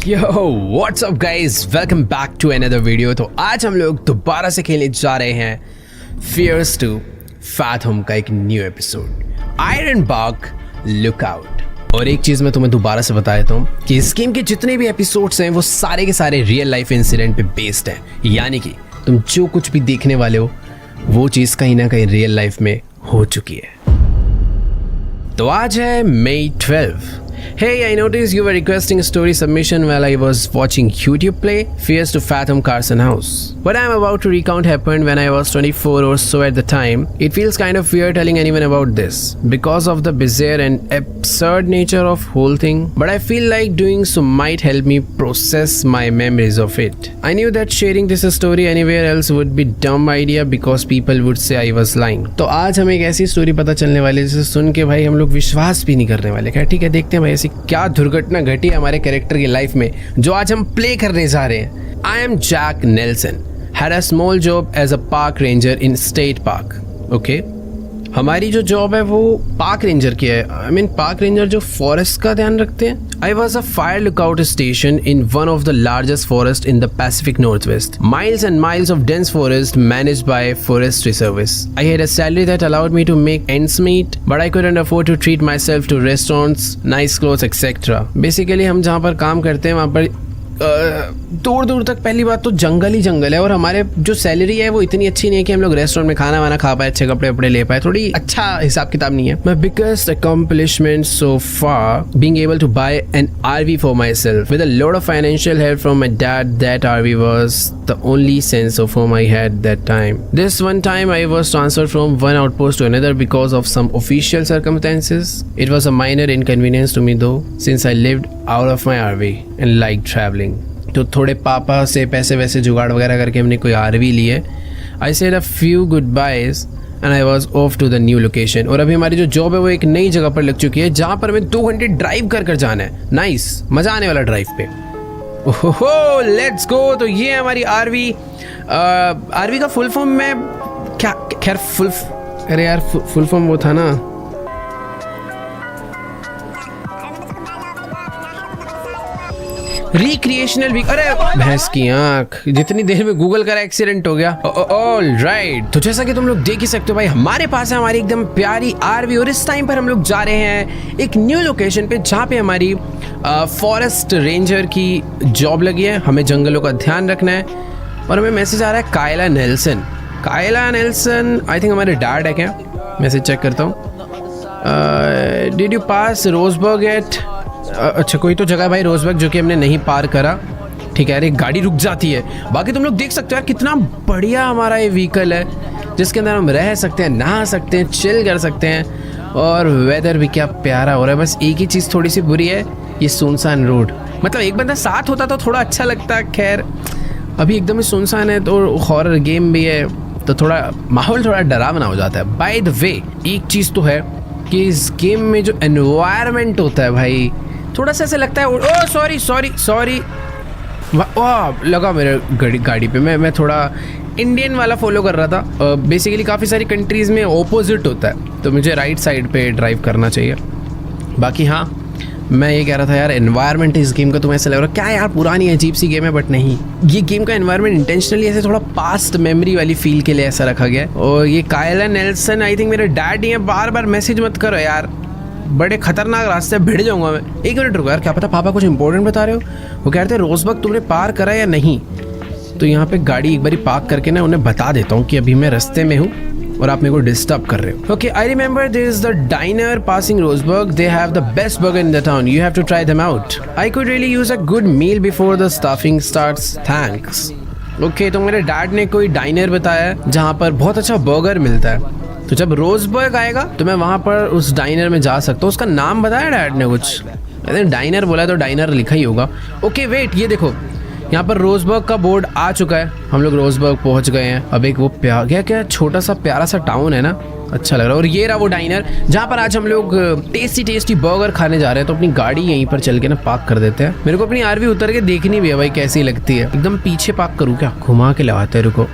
Yo, what's up guys? Welcome back to another video। तो आज हम लोग दोबारा से खेलने जा रहे हैं Fears to Fathom का एक new episode iron bark lookout. और एक चीज़ मैं तुम्हें दोबारा से बता देता हूँ कि इस गेम के जितने भी एपिसोड्स हैं वो सारे के सारे रियल लाइफ इंसिडेंट पे बेस्ड हैं, यानी कि तुम जो कुछ भी देखने वाले हो वो चीज़ कहीं ना कहीं रियल लाइफ में हो चुकी है। तो आज है May 12। Hey, I noticed you were requesting a story submission while I was watching YouTube play Fears to Fathom Carson House. What I am about to recount happened when I was 24 or so at the time. It feels kind of weird telling anyone about this because of the bizarre and absurd nature of whole thing, but I feel like doing so might help me process my memories of it. I knew that sharing this story anywhere else would be dumb idea because people would say I was lying. तो आज हमें एक ऐसी story पता चलने वाली है जिसे सुन के भाई हम लोग विश्वास भी नहीं करने वाले। क्या ठीक है, देखते हैं भाई ऐसी क्या दुर्घटना घटी हमारे कैरेक्टर की लाइफ में जो आज हम प्ले करने जा रहे हैं। I am Jack Nelson, had a small job as a park ranger in state park. Okay, हमारी जो जॉब है वो पार्क रेंजर की है। आई मीन पार्क रेंजर जो फॉरेस्ट का ध्यान रखते हैं। I was a fire lookout station in one of the largest forest in the Pacific North West, miles and miles of dense forest managed by forestry service. I had a salary that allowed me to make ends meet, but I couldn't afford to treat my self to restaurants, nice clothes etcetera. Basically हम जहाँ पर काम करते हैं वहाँ पर दूर दूर तक पहली बात तो जंगल ही जंगल है, और हमारे जो सैलरी है वो इतनी अच्छी नहीं है कि हम लोग रेस्टोरेंट में खाना वाना खा पाए, अच्छे कपड़े वपड़े ले पाए, थोड़ी अच्छा हिसाब किताब नहीं है। My biggest accomplishment so far being able to buy an RV for my self with a lot of financial help from my dad. That RV was the only sense of home I had that time. This one time I was transferred from one outpost to another because of some official circumstances. It was a minor inconvenience to me though since I lived out of my RV and like travelling. तो थोड़े पापा से पैसे वैसे जुगाड़ वगैरह करके हमने कोई आरवी लिए। I said a few goodbyes and I was off to the new location. और अभी हमारी जो जॉब है वो एक नई जगह पर लग चुकी है जहाँ पर हमें 2 घंटे ड्राइव कर जाना है। नाइस, मज़ा आने वाला ड्राइव पे। ओहो, लेट्स गो। तो ये है हमारी आरवी। आरवी का फुल फॉर्म में क्या, खैर अरे यार फुल फॉर्म वो था ना, रिक्रिएशनल वीक। अरे भैंस की आंख, जितनी देर में गूगल का एक्सीडेंट हो गया। ऑल राइट, तो जैसा कि तुम लोग देख ही सकते हो भाई हमारे पास है हमारी एकदम प्यारी आरवी, और इस टाइम पर हम लोग जा रहे हैं एक न्यू लोकेशन पे जहाँ पे हमारी फॉरेस्ट रेंजर की जॉब लगी है। हमें जंगलों का ध्यान रखना है। और हमें मैसेज आ रहा है Kayla Nelson. Kayla Nelson I think हमारे डैड है क्या, मैसेज चेक करता हूँ। Did you pass Roseburg at, अच्छा कोई तो जगह भाई रोजबर्ग जो कि हमने नहीं पार करा। ठीक है, अरे गाड़ी रुक जाती है। बाकी तुम लोग देख सकते हो यार कितना बढ़िया हमारा ये व्हीकल है जिसके अंदर हम रह सकते हैं, नहा सकते हैं, चिल कर सकते हैं, और वेदर भी क्या प्यारा हो रहा है। बस एक ही चीज़ थोड़ी सी बुरी है, ये सुनसान रोड। मतलब एक बंदा साथ होता तो थोड़ा अच्छा लगता। खैर अभी एकदम ही सुनसान है, तो हॉरर गेम भी है तो थोड़ा माहौल थोड़ा डरावना हो जाता है। बाय द वे एक चीज़ तो है कि इस गेम में जो एनवायरनमेंट होता है भाई थोड़ा सा ऐसा लगता है। ओ सॉरी वाह, लगा मेरे गाड़ी पे। मैं थोड़ा इंडियन वाला फॉलो कर रहा था। बेसिकली काफ़ी सारी कंट्रीज़ में ऑपोजिट होता है, तो मुझे राइट साइड पे ड्राइव करना चाहिए। बाकी हाँ, मैं ये कह रहा था यार एनवायरनमेंट इस गेम का तुम्हें ऐसा लग रहा है क्या यार पुरानी अजीब सी गेम है, बट नहीं, ये गेम का एनवायरनमेंट इंटेंशनली ऐसे थोड़ा पास्ट मेमोरी वाली फील के लिए ऐसा रखा गया है। और ये कायला नेल्सन आई थिंक मेरे डैड ही है। बार बार मैसेज मत करो यार, बड़े खतरनाक रास्ते भिड़ जाऊंगा मैं। 1 मिनट रुको यार, क्या पता पापा कुछ इंपॉर्टेंट बता रहे हो। वो कह रहे थे रोजबर्ग तुमने पार करा या नहीं, तो यहाँ पे गाड़ी एक बारी पार्क करके ना उन्हें बता देता हूँ कि अभी मैं रास्ते में हूँ और आप मेरे को डिस्टर्ब कर रहे हो। Okay, I remember there is the diner passing Roseburg, they have the best burger in the town, you have to try them out. I could really use a good meal before the staffing starts, thanks. Okay, तो मेरे dad ने कोई dinar बताया जहाँ पर बहुत अच्छा burger मिलता है, तो जब रोजबर्ग आएगा तो मैं वहाँ पर उस डाइनर में जा सकता हूँ। उसका नाम बताया डैड ने कुछ, डाइनर बोला तो डाइनर लिखा ही होगा। ओके वेट, ये देखो यहाँ पर रोजबर्ग का बोर्ड आ चुका है, हम लोग रोजबर्ग पहुँच गए हैं। अब एक वो क्या छोटा सा प्यारा सा टाउन है ना, अच्छा लग रहा है। और ये रहा वो डाइनर जहाँ पर आज हम लोग टेस्टी बर्गर खाने जा रहे हैं। तो अपनी गाड़ी यहीं पर चल के ना पार्क कर देते हैं। मेरे को अपनी आरवी उतर के देखनी भी है भाई कैसी लगती है। एकदम पीछे पार्क करूँ क्या, घुमा के लगाते हैं, रुको।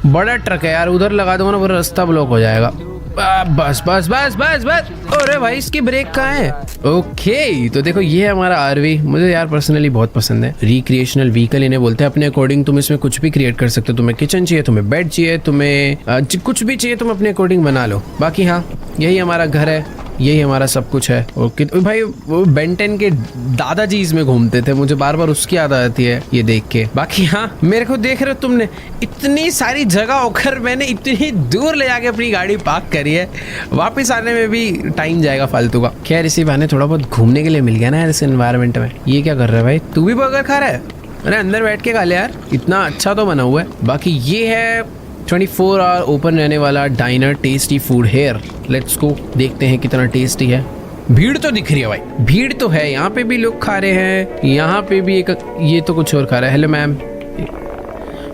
बड़ा ट्रक है यार, उधर लगा दूंगा ना पूरा रास्ता ब्लॉक हो जाएगा। बस बस बस बस बस। अरे भाई इसकी ब्रेक कहाँ है? ओके तो देखो ये है हमारा आरवी। मुझे यार पर्सनली बहुत पसंद है। रिक्रिएशनल व्हीकल इन्हें बोलते हैं। अपने अकॉर्डिंग तुम इसमें कुछ भी क्रिएट कर सकते हो। तुम्हें किचन चाहिए, तुम्हें बेड चाहिए, तुम्हें कुछ भी चाहिए तुम अपने अकॉर्डिंग बना लो। बाकी हाँ यही हमारा घर है, यही हमारा सब कुछ है। ओके भाई वो बेंटन के दादाजी इसमें घूमते थे, मुझे बार बार उसकी याद आती है ये देख के। बाकी हाँ मेरे को देख रहे हो तुमने, इतनी सारी जगह होकर मैंने इतनी दूर ले जाके अपनी गाड़ी पार्क करी है। वापस आने में भी टाइम जाएगा फालतू का। खैर इसी बहाने थोड़ा बहुत घूमने के लिए मिल गया ना यार इस एनवायरनमेंट में। ये क्या कर रहा है भाई? तू भी बर्गर खा रहा है? अरे अंदर बैठ के खा ले यार, इतना अच्छा तो बना हुआ है। बाकी ये है 24 आवर ओपन रहने वाला diner, tasty food here. Let's go देखते हैं कितना टेस्टी है। भीड़ तो दिख रही है भाई, भीड़ तो है। यहाँ पे भी लोग खा रहे हैं, यहाँ पे भी एक ये तो कुछ और खा रहा है। Hello ma'am,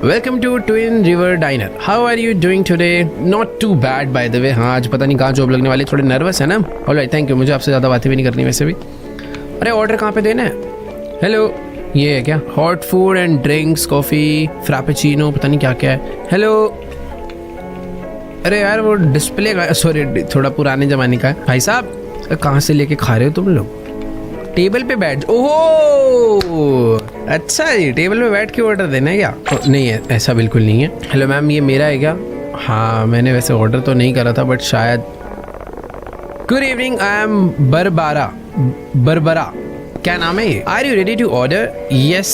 welcome to Twin River Diner, how are you doing today? Not too bad by the way. हाँ आज पता नहीं कहाँ जॉब लगने वाली, थोड़े नर्वस है ना। ऑलराइट थैंक यू, मुझे आपसे ज़्यादा बातें भी नहीं करनी वैसे भी। अरे ऑर्डर कहाँ पे देना है? हेलो ये है क्या? Hot food and drinks, coffee, frappuccino, पता नहीं क्या क्या है। हेलो अरे यार वो डिस्प्ले का, सॉरी थोड़ा पुराने ज़माने का है। भाई साहब कहाँ से लेके खा रहे हो तुम लोग? टेबल पे बैठ, ओहो अच्छा जी टेबल पे बैठ के ऑर्डर देना है क्या? नहीं है, ऐसा बिल्कुल नहीं है। हेलो मैम ये मेरा है क्या? हाँ मैंने वैसे ऑर्डर तो नहीं करा था बट शायद। Good evening, I am Barbara. क्या नाम है ये? Are you ready to order? Yes,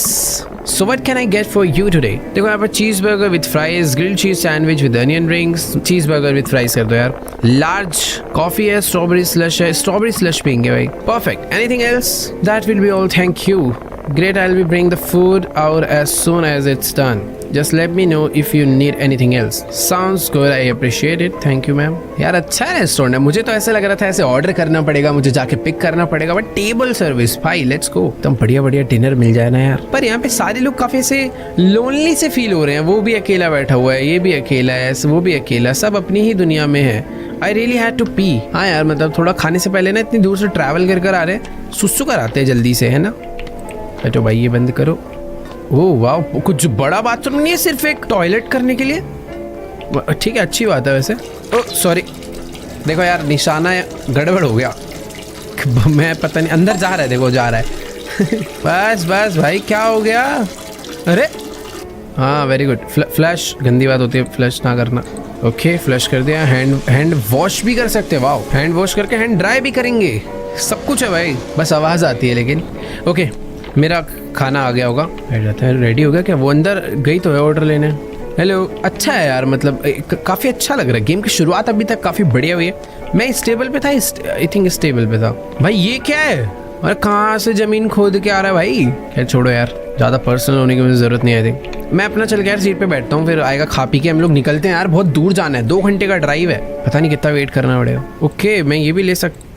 so what can I get for you today? देखो यहाँ पर cheese burger with fries, grilled cheese sandwich with onion rings. Cheese burger with fries कर दो यार। लार्ज कॉफी है, स्ट्रॉबेरी स्लश है, strawberry slush पियेंगे भाई। Perfect, anything else? That will be all, thank you. Great, I'll be bring the food out as soon as it's done. Just let me know if you need anything else. Sounds good, I appreciate it. Thank you, ma'am. यार अच्छा restaurant है। मुझे तो ऐसा लग रहा था ऐसे ऑर्डर करना पड़ेगा, मुझे जाके पिक करना पड़ेगा, बट टेबल सर्विस भाई लेट्स गो। एकदम बढ़िया बढ़िया डिनर मिल जाए ना यार। पर यहाँ पे सारे लोग काफी ऐसे लोनली से फील हो रहे हैं। वो भी अकेला बैठा हुआ है, ये भी अकेला है, वो भी अकेला, सब अपनी ही दुनिया में है। I really had to pee. हाँ यार मतलब थोड़ा खाने से पहले ना इतनी दूर से ट्रैवल कर कर आ रहे हैं, सुसु कराते हैं जल्दी से, है ना। तो भाई ये बंद करो। ओह वाह, कुछ बड़ा बाथरूम नहीं है, सिर्फ एक टॉयलेट करने के लिए। ठीक है अच्छी बात है वैसे। ओह सॉरी, देखो यार निशाना गड़बड़ हो गया। मैं पता नहीं, अंदर जा रहा है, देखो जा रहा है। बस बस भाई क्या हो गया? अरे हाँ वेरी गुड। फ्लश, गंदी बात होती है फ्लश ना करना। ओके फ्लश कर दिया। हैंड वॉश भी कर सकते हैं। वाओ, हैंड वॉश करके हैंड ड्राई भी करेंगे, सब कुछ है भाई, बस आवाज़ आती है लेकिन। ओके मेरा खाना आ गया होगा, रेडी हो गया क्या? वो अंदर गई तो है ऑर्डर लेने। हेलो, अच्छा है यार, मतलब काफ़ी अच्छा लग रहा है। गेम की शुरुआत अभी तक काफ़ी बढ़िया हुई है। मैं इस टेबल पे था, आई थिंक इस टेबल पे था। भाई ये क्या है? अरे कहाँ से ज़मीन खोद के आ रहा है भाई? खैर छोड़ो यार, ज़्यादा पर्सनल होने की मुझे ज़रूरत नहीं। आई थिंक मैं अपना चल के यार सीट पे बैठता हूँ, फिर आएगा खा पी के हम लोग निकलते हैं यार। बहुत दूर जाना है, 2 घंटे का ड्राइव है, पता नहीं कितना वेट करना पड़ेगा। ओके मैं ये भी ले सकता,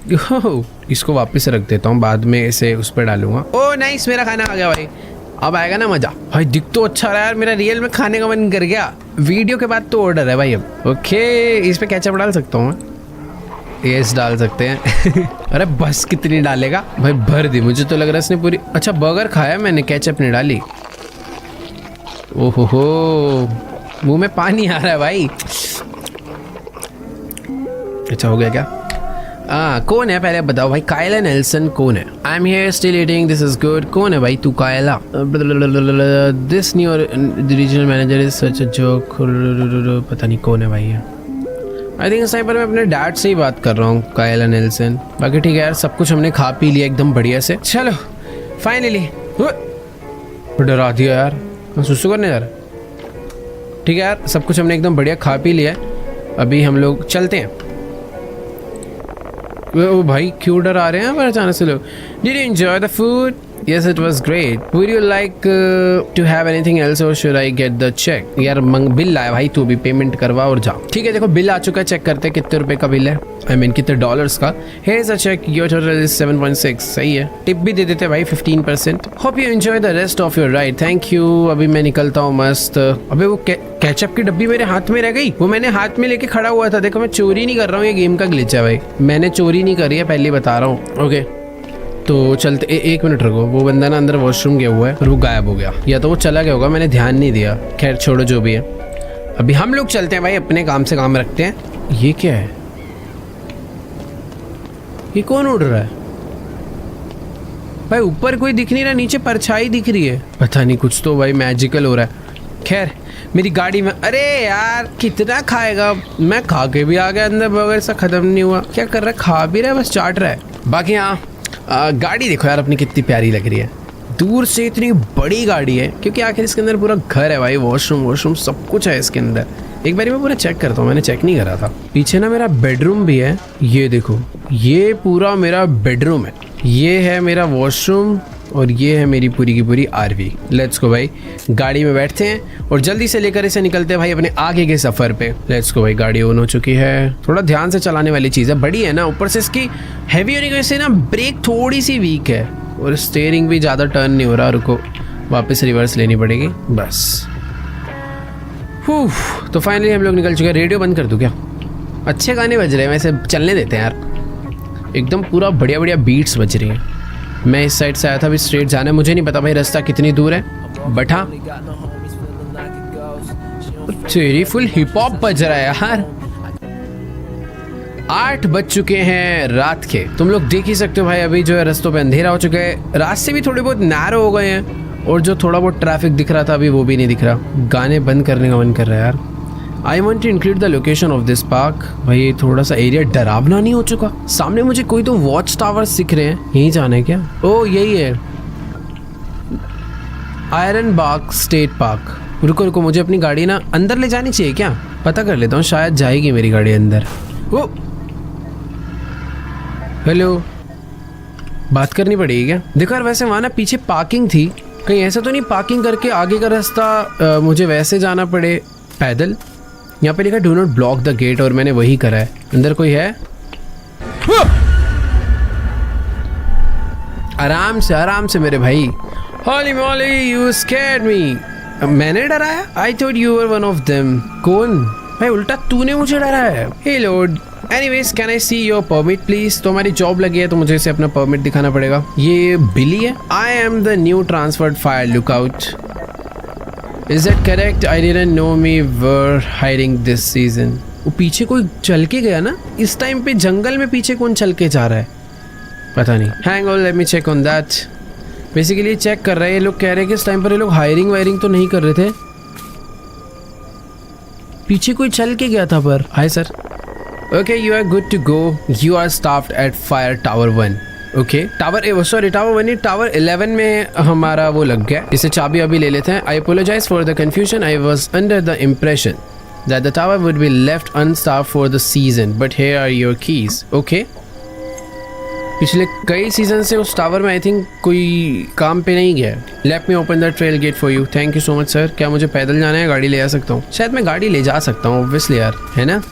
इसको वापस रख देता हूँ, बाद में इसे उस पर डालूंगा। ओह नाइस, मेरा खाना आ गया भाई, अब आएगा ना मजा। भाई दिख तो अच्छा रहा यार, मेरा रियल में खाने का मन कर गया। वीडियो के बाद तो ऑर्डर है भाई अब। ओके इस पे केचप डाल सकता हूँ मैं? यस डाल सकते हैं। अरे बस कितनी डालेगा भाई? भर दी, मुझे तो लग रहा है इसने पूरी। अच्छा बर्गर खाया मैंने, केचप नहीं डाली। ओहो मुंह में पानी आ रहा है भाई। अच्छा हो गया क्या? कौन है पहले बताओ भाई? कायला नेल्सन कौन है? I am here still eating, this is good. कौन है भाई तू? Kayla this new regional manager is such a joke. पता नहीं कौन है भाई ये। आई थिंक इस टाइम पर मैं अपने डैड से ही बात कर रहा हूँ, कायला नेल्सन। बाकी ठीक है यार, सब कुछ हमने खा पी लिया एकदम बढ़िया से। चलो फाइनली। डरा दिया यार, मैं सुसु करने जा रहा। ठीक है यार, सब कुछ हमने एकदम बढ़िया खा पी लिया। अभी हम लोग चलते हैं। ओ भाई क्यों डरा रहे हैं पर अचानक से लोग? Did you enjoy the food? Yes, it was great. Would you like to have anything else or should I get the check? यार बिल लाया भाई, तू भी पेमेंट करवा और जा। ठीक है देखो बिल आ चुका है, चेक करते हैं कितने रुपए का बिल है। I mean कितने डॉलर्स का। Here's a check, your total is 7.6। सही है, टिप भी दे देते भाई 15%। Hope you enjoy the rest of your ride. Thank you। अभी मैं निकलता हूँ मस्त। अबे वो केचप की डब्बी मेरे हाथ में रह गई, वो मैंने हाथ में लेके खड़ा हुआ था। देखो मैं चोरी नहीं कर रहा हूँ, ये गेम का ग्लिच है भाई, मैंने चोरी नहीं करी है, पहले बता रहा हूँ। ओके तो चलते। एक मिनट रुको, वो बंदा ना अंदर वॉशरूम गया हुआ है और वो गायब हो गया, या तो वो चला गया होगा, मैंने ध्यान नहीं दिया। खैर छोड़ो जो भी है, अभी हम लोग चलते हैं भाई, अपने काम से काम रखते हैं। ये क्या है? ये कौन उड़ रहा है भाई? ऊपर कोई दिख नहीं रहा, नीचे परछाई दिख रही है। पता नहीं, कुछ तो भाई मैजिकल हो रहा है। खैर मेरी गाड़ी में, अरे यार कितना खाएगा, मैं खा के भी आ गया अंदर, बगैर सा खत्म नहीं हुआ। क्या कर रहा है? खा भी रहा है, बस चाट रहा है। बाकी हाँ, गाड़ी देखो यार अपनी कितनी प्यारी लग रही है। दूर से इतनी बड़ी गाड़ी है, क्योंकि आखिर इसके अंदर पूरा घर है भाई, वॉशरूम सब कुछ है इसके अंदर। एक बार मैं पूरा चेक करता हूँ, मैंने चेक नहीं करा था। पीछे ना मेरा बेडरूम भी है, ये देखो, ये पूरा मेरा बेडरूम है, ये है मेरा वॉशरूम और ये है मेरी पूरी की पूरी आरवी। लेट्स गो भाई, गाड़ी में बैठते हैं और जल्दी से लेकर इसे निकलते हैं भाई अपने आगे के सफर पे। लेट्स गो भाई, गाड़ी ऑन हो चुकी है। थोड़ा ध्यान से चलाने वाली चीज़ है, बड़ी है ना, ऊपर से इसकी हैवी होने की वजह से ना ब्रेक थोड़ी सी वीक है और स्टीयरिंग भी ज़्यादा टर्न नहीं हो रहा। रुको, वापस रिवर्स लेनी पड़ेगी बस। तो फाइनली हम लोग निकल चुके हैं। रेडियो बंद कर दूँ क्या? अच्छे गाने बज रहे हैं, वैसे चलने देते हैं यार। एकदम पूरा बढ़िया बढ़िया बीट्स बज रही हैं। मैं इस साइड से आया था, अभी स्ट्रेट जाना है। मुझे नहीं पता भाई रास्ता कितनी दूर है, बट हाँ तेरी फुल हिप हॉप बज रहा है यार। 8 बज चुके हैं रात के। तुम लोग देख ही सकते हो भाई, अभी जो है रास्तों पे अंधेरा हो चुका है, रास्ते भी थोड़े बहुत नैरो हो गए हैं और जो थोड़ा बहुत ट्रैफिक दिख रहा था अभी वो भी नहीं दिख रहा। गाने बंद करने का मन कर रहा है यार। I want to include the location of this park. भाई थोड़ा सा एरिया डरावना नहीं हो चुका? सामने मुझे कोई तो वॉच टावर्स दिख रहे हैं, यहीं जाना है क्या? ओ यही है, आयरनबाग स्टेट पार्क। रुको रुको, मुझे अपनी गाड़ी ना अंदर ले जानी चाहिए क्या? पता कर लेता हूँ, शायद जाएगी मेरी गाड़ी अंदर। ओ हेलो, बात करनी पड़ेगी क्या? देखो यार, वैसे वहाँ ना पीछे पार्किंग थी, कहीं ऐसा तो नहीं पार्किंग करके आगे का रास्ता मुझे वैसे जाना पड़े पैदल? यहाँ पे लिखा do not block the gate और मैंने वही करा है। अंदर कोई है? आराम से मेरे भाई। Holy moly, you scared me. मैंने डराया? I thought you were one of them. कौन भाई? उल्टा तूने मुझे डराया है। Hey lord, anyways can I see your permit please? तो हमारी जॉब लगी है तो मुझे इसे अपना परमिट दिखाना पड़ेगा। ये बिली है। I am the new transferred fire lookout. Is that correct? I didn't know we were hiding this season. वो पीछे कोई चल के गया ना इस टाइम पे, जंगल में पीछे कौन चल के जा रहा है पता नहीं। Hang on, let me check on that. Basically check कर रहे हैं ये लोग, कह रहे हैं कि इस टाइम पर ये लोग हायरिंग वायरिंग तो नहीं कर रहे थे। पीछे कोई चल के गया था पर। Hi sir. Okay, you are good to go. You are staffed at Fire Tower 1. Okay, tower 1 नहीं, टावर 11 में हमारा वो लग गया। इसे चाबी अभी ले लेते हैं। I apologize for the confusion. I was under the impression that the tower would be left unstaffed for the season, but here are your keys. Okay, पिछले कई सीजन से उस टावर में आई थिंक कोई काम पे नहीं गया। Let me open the trail gate for you. Thank you so much sir. क्या मुझे पैदल जाना है? गाड़ी ले जा सकता हूँ? शायद मैं गाड़ी ले जा सकता हूँ ऑब्वियसली यार, है ना?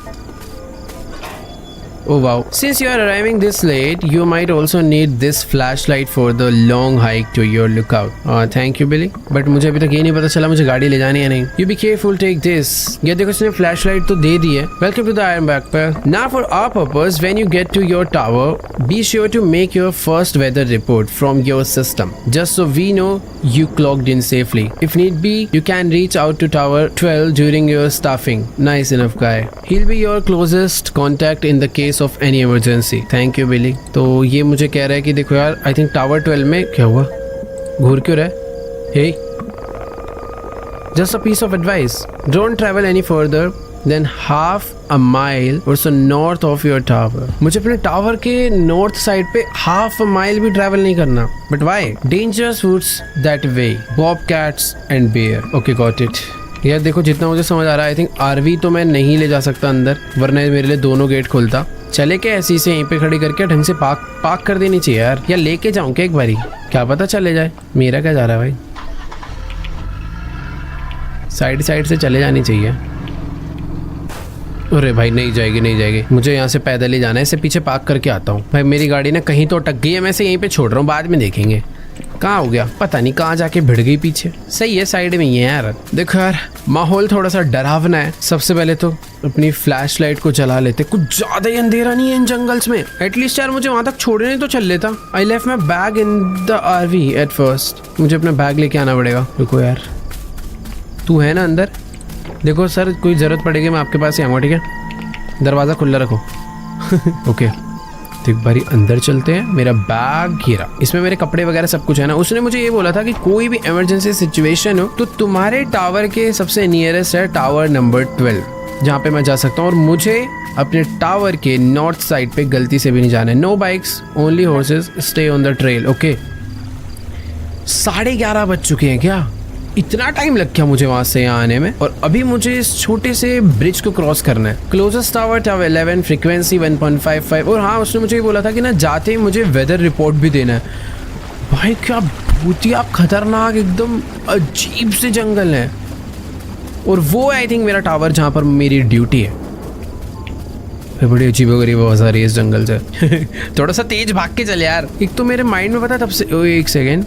Oh wow. Since you are arriving this late, you might also need this flashlight for the long hike to your lookout. Thank you, Billy. But मुझे अभी तक ये नहीं पता चला मुझे गाड़ी ले जानी है नहीं। You be careful, take this. ये देखो इसने flashlight तो दे दी है। Welcome to the Ironbark Pair. Now for our purpose, when you get to your tower, be sure to make your first weather report from your system, just so we know you clocked in safely. If need be, you can reach out to Tower 12 during your staffing. Nice enough guy. He'll be your closest contact in the case of any emergency. Thank you Billy. तो ये मुझे कह रहा है कि देखो यार, I think tower 12 में क्या हुआ? घूर क्यों रहा है? Hey, just a piece of advice. Don't travel any further than half a mile or so north of your tower. मुझे अपने टावर के नॉर्थ साइड पे half a mile भी ट्रैवल नहीं करना. But why? Dangerous routes that way. Bobcats and bear. Okay, got it. यार देखो, जितना मुझे समझ आ रहा है आई थिंक आरवी तो मैं नहीं ले जा सकता अंदर, वरना मेरे लिए दोनों गेट खोलता। चले के ऐसी से यहीं पे खड़ी करके ढंग से पार्क कर देनी चाहिए यार, या लेके जाऊं क्या एक बारी, क्या पता चले जाए। मेरा क्या जा रहा है भाई? साइड से चले जानी चाहिए। अरे भाई नहीं जाएगी, मुझे यहाँ से पैदल ही जाना है। इसे पीछे पार्क करके आता हूँ। भाई मेरी गाड़ी ना कहीं तो अटक गई है, मैं इसे यहीं पे छोड़ रहा हूँ, बाद में देखेंगे कहाँ हो गया, पता नहीं कहाँ जाके भिड़ गई पीछे। सही है, साइड में ही है यार। देखो यार, माहौल थोड़ा सा डरावना है। सबसे पहले तो अपनी फ्लैश लाइट को जला लेते। कुछ ज्यादा ही अंधेरा नहीं है इन जंगल्स में। एटलीस्ट यार मुझे वहां तक छोड़ने तो चल लेता। I left my bag in the RV at first. मुझे अपना बैग लेके आना पड़ेगा। रुको यार, तू है ना अंदर? देखो सर, कोई जरूरत पड़ेगी मैं आपके पास ही आऊँगा, ठीक है? दरवाज़ा खुला रखो। ओके, तो एक बारी अंदर चलते हैं। मेरा बैग घेरा, इसमें मेरे कपड़े वगैरह सब कुछ है ना। उसने मुझे ये बोला था कि कोई भी इमरजेंसी सिचुएशन हो तो तुम्हारे टावर के सबसे नियरेस्ट है टावर नंबर 12, जहाँ पे मैं जा सकता हूँ। और मुझे अपने टावर के नॉर्थ साइड पे गलती से भी नहीं जाना है। No bikes, only horses, stay on the trail. Okay, 11:30 बज चुके हैं क्या? इतना टाइम लग गया मुझे वहां से यहाँ आने में। और अभी मुझे इस छोटे से ब्रिज को क्रॉस करना है। Closest tower tower 11, frequency 1.55। और हाँ, उसने मुझे ये बोला था कि ना जाते ही मुझे वेदर रिपोर्ट भी देना है। भाई क्या भूतिया खतरनाक एकदम अजीब से जंगल है। और वो आई थिंक मेरा टावर जहाँ पर मेरी ड्यूटी है। बड़ी अजीब गरीब आवाज आ रही है इस जंगल से। थोड़ा सा तेज भाग के चले यार। एक तो मेरे माइंड में पता तब से, एक सेकेंड,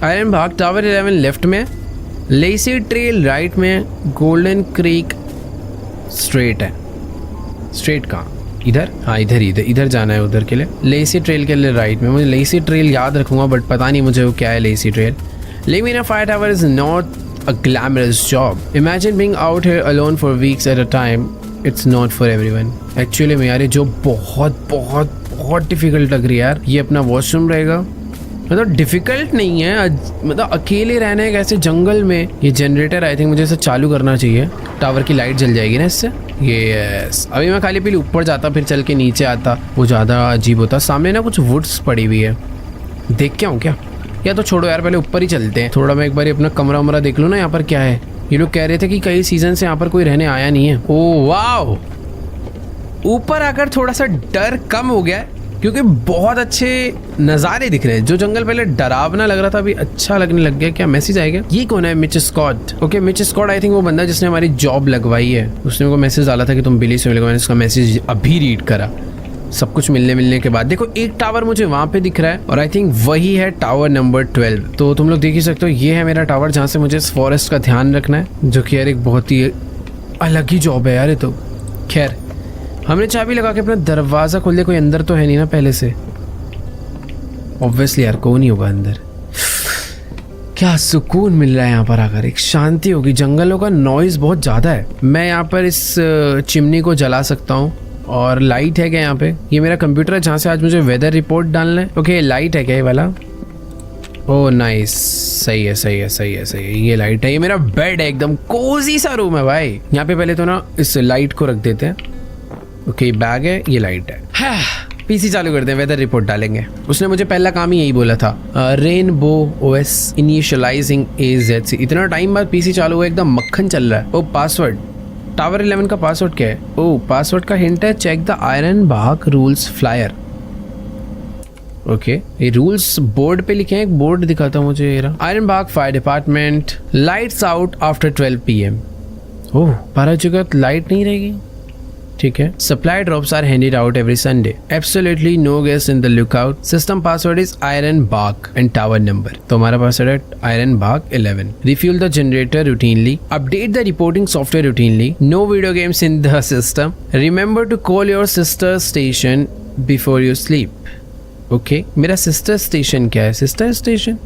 आयरन भाग टावर 11 लेफ्ट में, लेसी ट्रेल राइट में, गोल्डन क्रीक स्ट्रेट है। स्ट्रेट कहाँ? इधर? हाँ इधर जाना है उधर के लिए। लेसी ट्रेल के लिए राइट में। मुझे लेसी ट्रेल याद रखूंगा बट पता नहीं मुझे वो क्या है Lacey trail. Lamina fire tower is not a glamorous job. Imagine being out here alone for weeks at a time. It's not for everyone. Actually में यार ये जो बहुत डिफिकल्ट लग रही है यार। ये अपना वॉशरूम रहेगा, मतलब डिफिकल्ट नहीं है, मतलब अकेले रहने के ऐसे जंगल में। ये जनरेटर आई थिंक मुझे इसे चालू करना चाहिए। टावर की लाइट जल जाएगी ना इससे। यस, अभी मैं खाली पीली ऊपर जाता फिर चल के नीचे आता, वो ज़्यादा अजीब होता। सामने ना कुछ वुड्स पड़ी हुई है, देख के आऊँ क्या? या तो छोड़ो यार, पहले ऊपर ही चलते हैं। थोड़ा मैं एक बार अपना कमरा वमरा देख लूँ ना यहाँ पर क्या है। ये लोग कह रहे थे कि कई सीजन से यहाँ पर कोई रहने आया नहीं है। ओह वाओ, ऊपर आकर थोड़ा सा डर कम हो गया है क्योंकि बहुत अच्छे नज़ारे दिख रहे हैं। जो जंगल पहले डरावना लग रहा था अभी अच्छा लगने लग गया। क्या मैसेज आएगा? ये कौन है? Mitch Scott. Okay, Mitch Scott I think वो बंदा जिसने हमारी जॉब लगवाई है। उसने को मैसेज डाला था कि तुम बिली से मिलोगे। मैंने उसका मैसेज अभी रीड करा। सब कुछ मिलने के बाद देखो एक टावर मुझे वहां पे दिख रहा है और आई थिंक वही है टावर नंबर 12। तो तुम लोग देख ही सकते हो ये है मेरा टावर जहाँ से मुझे इस फॉरेस्ट का ध्यान रखना है, जो कि यार एक बहुत ही अलग ही जॉब है यार ये तो। खैर, हमने चाबी लगा के अपना दरवाजा खोल दिया। कोई अंदर तो है नहीं ना पहले से? ऑब्वियसली यार कोई नहीं होगा अंदर। क्या सुकून मिल रहा है यहाँ पर आकर, एक शांति होगी। जंगलों का नॉइज बहुत ज्यादा है। मैं यहाँ पर इस चिमनी को जला सकता हूँ। और लाइट है क्या यहाँ पे? ये मेरा कंप्यूटर है जहाँ से आज मुझे वेदर रिपोर्ट डालना है। ओके, लाइट है क्या ये वाला? ओह नाइस, सही है। ये लाइट है। ये मेरा बेड है, एकदम कोजी सा रूम है भाई। यहाँ पे पहले तो ना इस लाइट को रख देते हैं। ओके, बैग है, ये लाइट है। पीसी चालू करते हैं, वेदर रिपोर्ट डालेंगे। उसने मुझे पहला काम ही यही बोला था, रेनबो ओएस इनिशियलाइजिंग AZC। इतना टाइम बाद पीसी चालू हुआ, एकदम मक्खन चल रहा है। ओ पासवर्ड, टावर 11 का पासवर्ड क्या है? ओ पासवर्ड का हिंट है, check the iron bag rules flyer. Okay, ये रूल्स बोर्ड पे लिखे हैं। एक बोर्ड दिखाता हूँ मुझे। Iron bag fire department, lights out after 12 PM। ओह 12 बजे तक लाइट नहीं रहेगी, ठीक है। Supply drops are handed out every Sunday, absolutely no guest in the lookout. System password is iron bag and tower number. तो हमारा पासवर्ड है iron bark 11। Refuel the generator routinely, update the reporting software routinely, no video games in the system, remember to call your sister station before you sleep. Okay, मेरा sister station क्या है? Sister station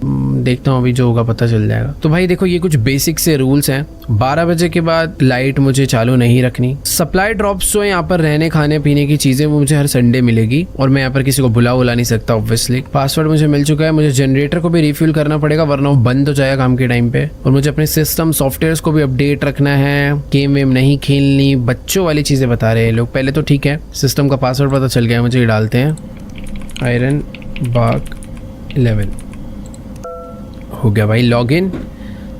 देखता हूँ, अभी जो होगा पता चल जाएगा। तो भाई देखो ये कुछ बेसिक से रूल्स हैं। 12 बजे के बाद लाइट मुझे चालू नहीं रखनी। सप्लाई ड्रॉप्स जो है यहाँ पर रहने खाने पीने की चीजें वो मुझे हर संडे मिलेगी और मैं यहाँ पर किसी को बुला नहीं सकता ऑब्वियसली। पासवर्ड मुझे मिल चुका है। मुझे जनरेटर को भी रिफ्यूल करना पड़ेगा वरना वो बंद हो जाएगा काम के टाइम पे। और मुझे अपने सिस्टम सॉफ्टवेयर को भी अपडेट रखना है। गेम वेम नहीं खेलनी, बच्चों वाली चीजें बता रहे हैं लोग। पहले तो ठीक है, सिस्टम का पासवर्ड पता चल गया मुझे, ये डालते हैं आयरन बाग 11। हो गया भाई लॉग इन।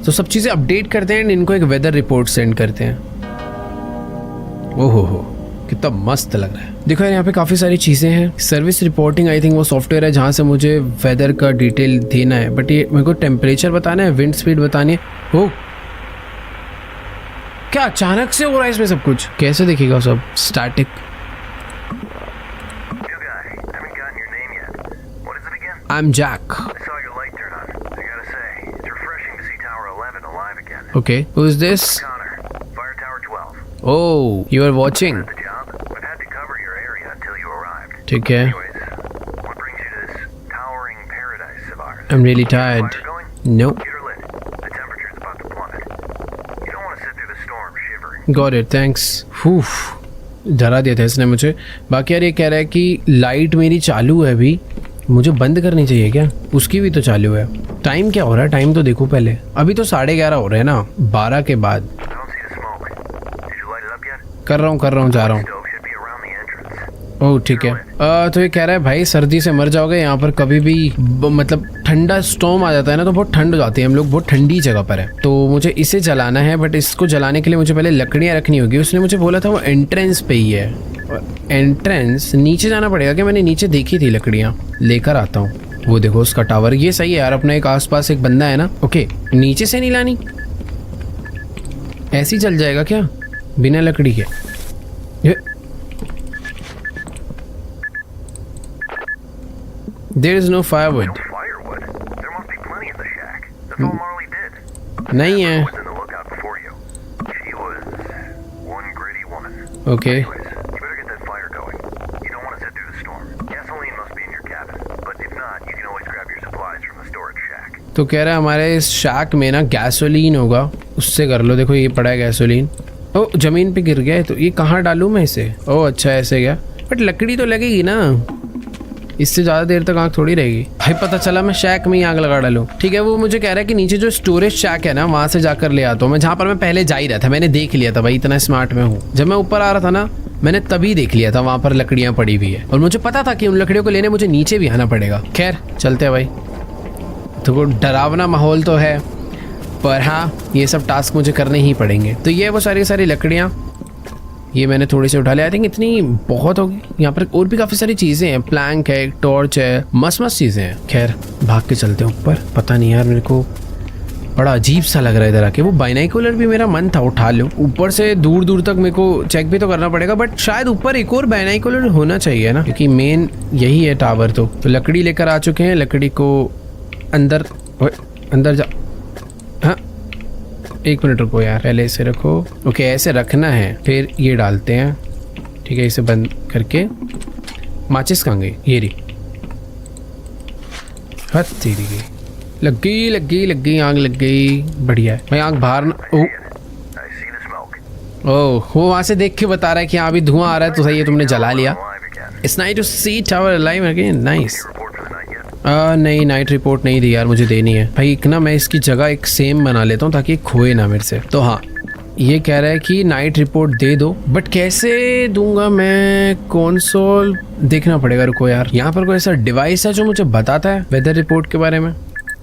तो सब चीज़ें अपडेट करते हैं, इनको एक वेदर रिपोर्ट सेंड करते हैं। ओहो हो, कितना मस्त लग रहा है। देखो यार यहाँ पे काफ़ी सारी चीज़ें हैं। सर्विस रिपोर्टिंग आई थिंक वो सॉफ्टवेयर है जहाँ से मुझे वेदर का डिटेल देना है। बट ये मेरे को टेम्परेचर बताना है, विंड स्पीड बतानी है। हो क्या अचानक से हो रहा है इसमें सब कुछ? कैसे देखेगा सब? Static. I'm Jack. I saw your light turn on. I gotta say, it's refreshing to see Tower 11 alive again. Okay, who is this? Connor, Fire Tower 12. Oh, you are watching. The job, but had to cover your area until you arrived. ठीक है. Anyways, what brings you to this towering paradise of ours? I'm really tired. Fire going? No. Get her lit. The temperature's about to plummet. You don't want to sit through the storm shivering. Got it, thanks. Whew. डरा दिया था इसने मुझे। बाकी यार ये कह रहा है कि लाइट मेरी चालू है अभी, मुझे बंद करनी चाहिए क्या? उसकी भी तो चालू है। टाइम क्या हो रहा है? टाइम तो देखो पहले, अभी तो 11:30 हो रहे हैं ना, 12 के बाद। I don't see the smoke. Did you light it up yet? कर रहा हूँ, जा रहा हूँ। Stove should be around the entrance. ओह ठीक है। तो ये कह रहा है भाई सर्दी से मर जाओगे, यहाँ पर कभी भी मतलब ठंडा स्टॉर्म आ जाता है ना तो बहुत ठंड हो जाती है। हम लोग बहुत ठंडी जगह पर है, तो मुझे इसे जलाना है, बट इसको जलाने के लिए मुझे पहले लकड़ियाँ रखनी होगी। उसने मुझे बोला था वो एंट्रेंस पे ही है, एंट्रेंस नीचे जाना पड़ेगा क्या? मैंने नीचे देखी थी लकड़ियाँ, लेकर आता हूँ। वो देखो उसका टावर, ये सही है यार, अपना एक आसपास एक बंदा है ना। ओके, नीचे से नहीं लानी, ऐसे ही चल जाएगा क्या बिना लकड़ी के? There is no firewood. Firewood? There must be plenty in the shack. That's all Marley did. नहीं है। Was in the lookout before you. She was one gritty woman. Okay. Anyways, you better get that fire going. You don't want to sit through the storm. Gasoline must be in your cabin, but if not, you can always grab your supplies from the storage shack. तो कह रहा है हमारे इस शैक में ना gasoline होगा, उससे कर लो। देखो ये पड़ा है गैसोलीन। ओ जमीन पे गिर गया है, तो ये कहाँ डालूँ मैं इसे? ओ अच्छा ऐसे गया, बट लकड़ी तो लगेगी ना, इससे ज़्यादा देर तक आग थोड़ी रहेगी। भाई पता चला मैं शैक में ही आग लगा डालूँ। ठीक है, वो मुझे कह रहा है कि नीचे जो स्टोरेज शैक है ना वहाँ से जाकर ले आता हूँ मैं, जहाँ पर मैं पहले जा ही रहा था। मैंने देख लिया था भाई, इतना स्मार्ट मैं हूँ। जब मैं ऊपर आ रहा था ना, मैंने तभी देख लिया था वहाँ पर लकड़ियाँ पड़ी हुई है, और मुझे पता था कि उन लकड़ियों को लेने मुझे नीचे भी आना पड़ेगा। खैर चलते हैं भाई। तो वो डरावना माहौल तो है, पर हाँ ये सब टास्क मुझे करने ही पड़ेंगे। तो ये वो सारी लकड़ियाँ, ये मैंने थोड़ी सी उठा लिया। आई थिंक इतनी बहुत होगी। यहाँ पर और भी काफ़ी सारी चीज़ें हैं, प्लैंक है, एक टॉर्च है, मस्त चीज़ें हैं। खैर भाग के चलते हैं ऊपर। पता नहीं यार, मेरे को बड़ा अजीब सा लग रहा है इधर आके। वो बाइनाकुलर भी मेरा मन था उठा लूँ, ऊपर से दूर दूर तक मेरे को चेक भी तो करना पड़ेगा, बट शायद ऊपर एक और बाइनाकुलर होना चाहिए ना, क्योंकि मेन यही है टावर। तो लकड़ी लेकर आ चुके हैं, लकड़ी को अंदर जा। हाँ एक मिनट रुको यार, पहले इसे रखो। ओके ऐसे रखना है, फिर ये डालते हैं। ठीक है, इसे बंद करके। माचिस कहाँ गई? ये रही। हद तेरी गई, लग गई आग लग गई। बढ़िया है भाई, आग बाहर ना। I see the smoke. ओह वो वहाँ से देख के बता रहा है कि हाँ अभी धुआं आ रहा है, तो सही है तुमने जला लिया। Alive again. It's nice to see tower alive again. Nice. Report for the night yet? नहीं नाइट रिपोर्ट नहीं दी यार, मुझे देनी है भाई। एक ना मैं इसकी जगह एक सेम बना लेता हूँ ताकि खोए ना मेरे से। तो हाँ ये कह रहा है कि नाइट रिपोर्ट दे दो, बट कैसे दूंगा मैं? कंसोल देखना पड़ेगा। रुको यार, यहाँ पर कोई ऐसा डिवाइस है जो मुझे बताता है वेदर रिपोर्ट के बारे में?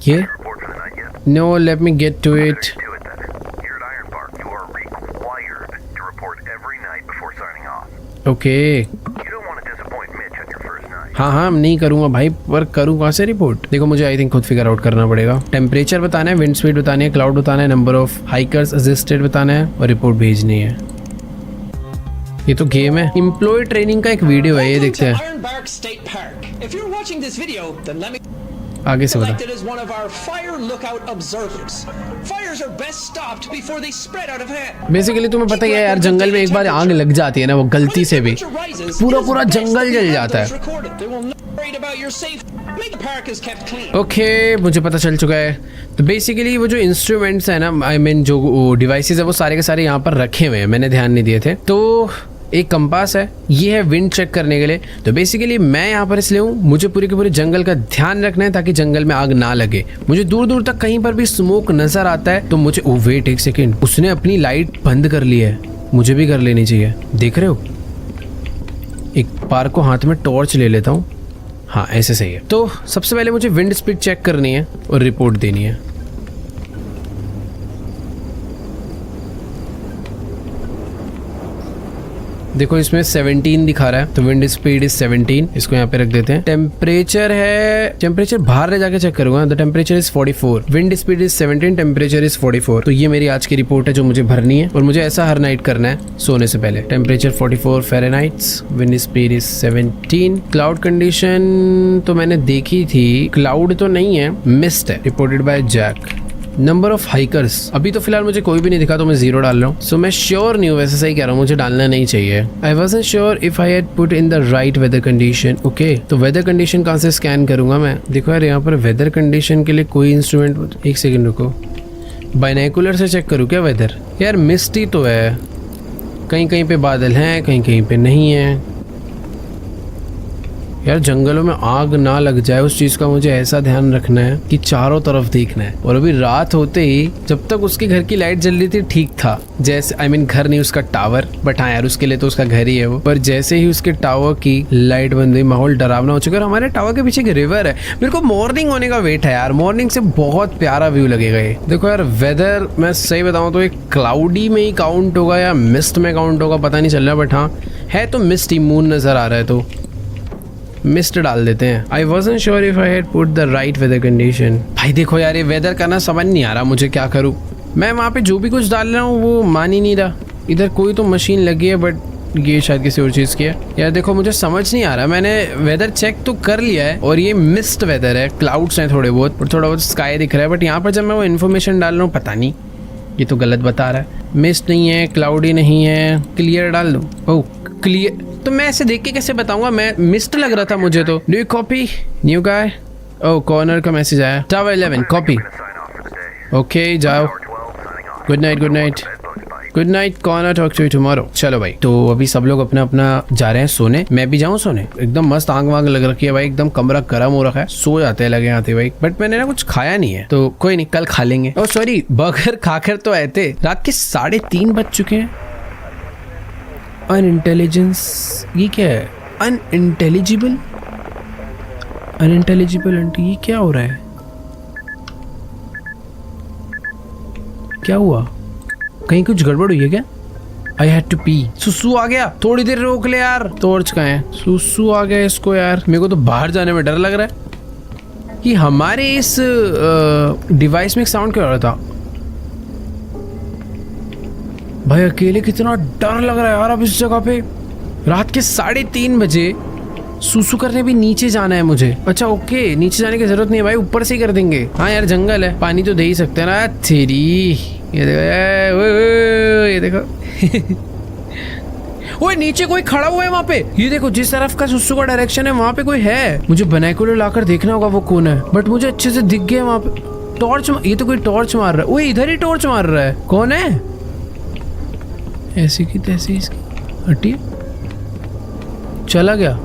ये Report for the night yet? No, let me get to it. Do it then. Here at Iron Bark, you are required to report every night before signing off. Okay You don't want to disappoint Mitch on your first night. हाँ हाँ नहीं करूँगा भाई, पर करूँ कहाँ से report? देखो मुझे आई थिंक खुद फिगर आउट करना पड़ेगा। टेम्परेचर बताना है, विंड स्पीड बतानी है, क्लाउड बताना है, नंबर ऑफ हाइकर्स असिस्टेड बताना है, और रिपोर्ट भेजनी है। ये तो गेम है। एम्प्लॉय ट्रेनिंग का एक वीडियो है, ये देखते हैं। Iron Bark State Park. If you're watching this video, then let me आगे से बता। elected as one of our fire lookout observers. Fires are best stopped before they spread out of hand. Basically तुम्हें पता ही है यार, जंगल में एक बार आग लग जाती है ना, वो गलती से भी पूरा जंगल जल जाता है। ओके मुझे पता चल चुका है। तो बेसिकली वो जो इंस्ट्रूमेंट्स है ना, आई मीन जो डिवाइसेस है, वो सारे के सारे यहाँ पर रखे हुए हैं, मैंने ध्यान नहीं दिए थे। तो एक कंपास है, ये है विंड चेक करने के लिए। तो बेसिकली मैं यहाँ पर इसलिए हूँ, मुझे पूरे के पूरे जंगल का ध्यान रखना है ताकि जंगल में आग ना लगे। मुझे दूर दूर तक कहीं पर भी स्मोक नजर आता है तो मुझे, ओ वेट एक सेकेंड, उसने अपनी लाइट बंद कर ली है, मुझे भी कर लेनी चाहिए। देख रहे हो, एक बार को हाथ में टॉर्च ले लेता हूँ। हाँ ऐसे सही है। तो सबसे पहले मुझे विंड स्पीड चेक करनी है और रिपोर्ट देनी है। देखो इसमें 17 दिखा रहा है, तो विंड स्पीड इज 17। इसको यहाँ पे रख देते हैं। टेम्परेचर है, टेम्परेचर बाहर ले जाके चेक करूंगा। The temperature is 44, wind speed is 17, temperature is 44। तो ये मेरी आज की रिपोर्ट है जो मुझे भरनी है, और मुझे ऐसा हर नाइट करना है सोने से पहले। Temperature 44 Fahrenheits, wind speed is 17। Cloud condition तो मैंने देखी थी, क्लाउड तो नहीं है, मिस्ट है, reported by Jack. Number of hikers अभी तो फिलहाल मुझे कोई भी नहीं दिखा, तो मैं 0 डाल रहा हूँ। सो मैं श्योर नहीं हूँ, वैसे सही कह रहा हूँ, मुझे डालना नहीं चाहिए। I wasn't sure if I had put in the right weather condition. Okay तो वेदर कंडीशन कहाँ से स्कैन करूंगा मैं? देखो यार यहाँ पर वेदर कंडीशन के लिए कोई इंस्ट्रूमेंट, एक सेकेंड रुको, बाइनाकुलर से चेक करूँ क्या वेदर? यार मिस्टी तो है, कहीं कहीं पे बादल हैं, कहीं कहीं पे नहीं है। यार जंगलों में आग ना लग जाए उस चीज का मुझे ऐसा ध्यान रखना है कि चारों तरफ देखना है। और अभी रात होते ही, जब तक उसके घर की लाइट जल रही थी ठीक था, जैसे घर नहीं, उसका टावर, बट हाँ यार उसके लिए तो उसका घर ही है वो। पर जैसे ही उसके टावर की लाइट बंद हुई, माहौल डरावना हो चुका है। और हमारे टावर के पीछे एक रिवर है। मेरे को मॉर्निंग होने का वेट है यार, मॉर्निंग से बहुत प्यारा व्यू लगेगा ये। देखो यार वेदर, मैं सही बताऊं तो एक क्लाउडी में ही काउंट होगा या मिस्ट में काउंट होगा पता नहीं चल रहा, बट हाँ है तो मिस्ट ही, मून नजर आ रहा है तो मिस्ट डाल देते हैं। I wasn't sure if I had put the right weather condition। भाई देखो यार ये वेदर का ना समझ नहीं आ रहा मुझे, क्या करूँ मैं। वहाँ पे जो भी कुछ डाल रहा हूँ वो मान ही नहीं रहा। इधर कोई तो मशीन लगी है बट ये शायद किसी और चीज़ की है। यार देखो मुझे समझ नहीं आ रहा, मैंने वेदर चेक तो कर लिया है और ये मिस्ट वेदर है, क्लाउड्स हैं थोड़े बहुत और थोड़ा बहुत स्काई दिख रहा है। बट यहाँ पर जब मैं वो इन्फॉर्मेशन डाल रहा हूँ पता नहीं, ये तो गलत बता रहा है। मिस्ट नहीं है, क्लाउडी नहीं है, क्लियर डाल दूँ। ओह क्लियर, तो मैं ऐसे देख के कैसे बताऊंगा, मैं मिस्ट लग रहा था मुझे तो। New copy, new guy. Oh corner का मैसेज आया, टावर 11 कॉपी। ओके जाओ, good night good night good night corner, talk to you tomorrow. चलो भाई, तो अभी सब लोग अपना अपना जा रहे हैं सोने, मैं भी जाऊँ सोने। एकदम मस्त आग वाग लग रखी है भाई, एकदम कमरा गर्म हो रखा है, सो जाते हैं लगे आते भाई। बट मैंने ना कुछ खाया नहीं है तो कोई नहीं, कल खा लेंगे। ओह सॉरी, बर्गर खाकर तो आए थे। रात के 3:30 बज चुके हैं। अनइंटेलिजेंस, ये क्या है? अनइंटेलिजिबल, अनइंटेलिजिबल आंटी, ये क्या हो रहा है? क्या हुआ? कहीं कुछ गड़बड़ हुई है क्या? I had to pee. सुसु आ गया, थोड़ी देर रोक ले यार। टॉर्च कहाँ है? सुसु आ गया इसको यार, मेरे को तो बाहर जाने में डर लग रहा है कि हमारे इस डिवाइस में एक साउंड क्यों आ रहा था। भाई अकेले कितना डर लग रहा है यार अब इस जगह पे। रात के 3:30 बजे सुसु करने भी नीचे जाना है मुझे। अच्छा ओके, नीचे जाने की जरूरत नहीं है भाई, ऊपर से ही कर देंगे। हाँ यार जंगल है, पानी तो दे ही सकते हैं ना। तेरी ये देखो, ये देखो ओए नीचे कोई खड़ा हुआ है वहाँ पे। ये देखो जिस तरफ का सुसु का डायरेक्शन है वहाँ पे कोई है। मुझे बाइनोकुलर लाकर देखना होगा वो कौन है, बट मुझे अच्छे से दिख गया वहाँ पे। टॉर्च, ये तो कोई टॉर्च मार रहा है। ओए इधर ही टॉर्च मार रहा है, कौन है? ऐसी की तैसी इसकी हटिए, चला गया।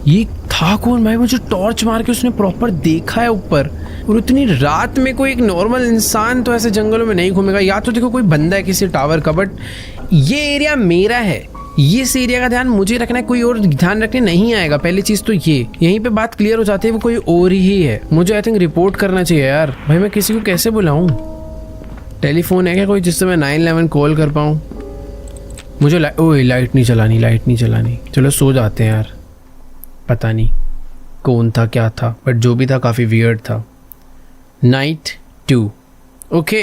ये था कौन भाई? मुझे टॉर्च मार के उसने प्रॉपर देखा है ऊपर। और इतनी रात में कोई एक नॉर्मल इंसान तो ऐसे जंगलों में नहीं घूमेगा। या तो देखो कोई बंदा है किसी टावर का, बट ये एरिया मेरा है, इस एरिया का ध्यान मुझे रखना है, कोई और ध्यान रखने नहीं आएगा। पहली चीज तो ये, यहीं पे बात क्लियर हो जाती है, वो कोई और ही है। मुझे आई थिंक रिपोर्ट करना चाहिए यार। भाई मैं किसी को कैसे बुलाऊं? टेलीफोन है क्या कोई जिससे मैं 911 कॉल कर पाऊं? मुझे ओए लाइट नहीं चलानी, लाइट नहीं चलानी। चलो सो जाते हैं यार। पता नहीं कौन था क्या था, बट जो भी था काफी वियर्ड था। Night 2 okay.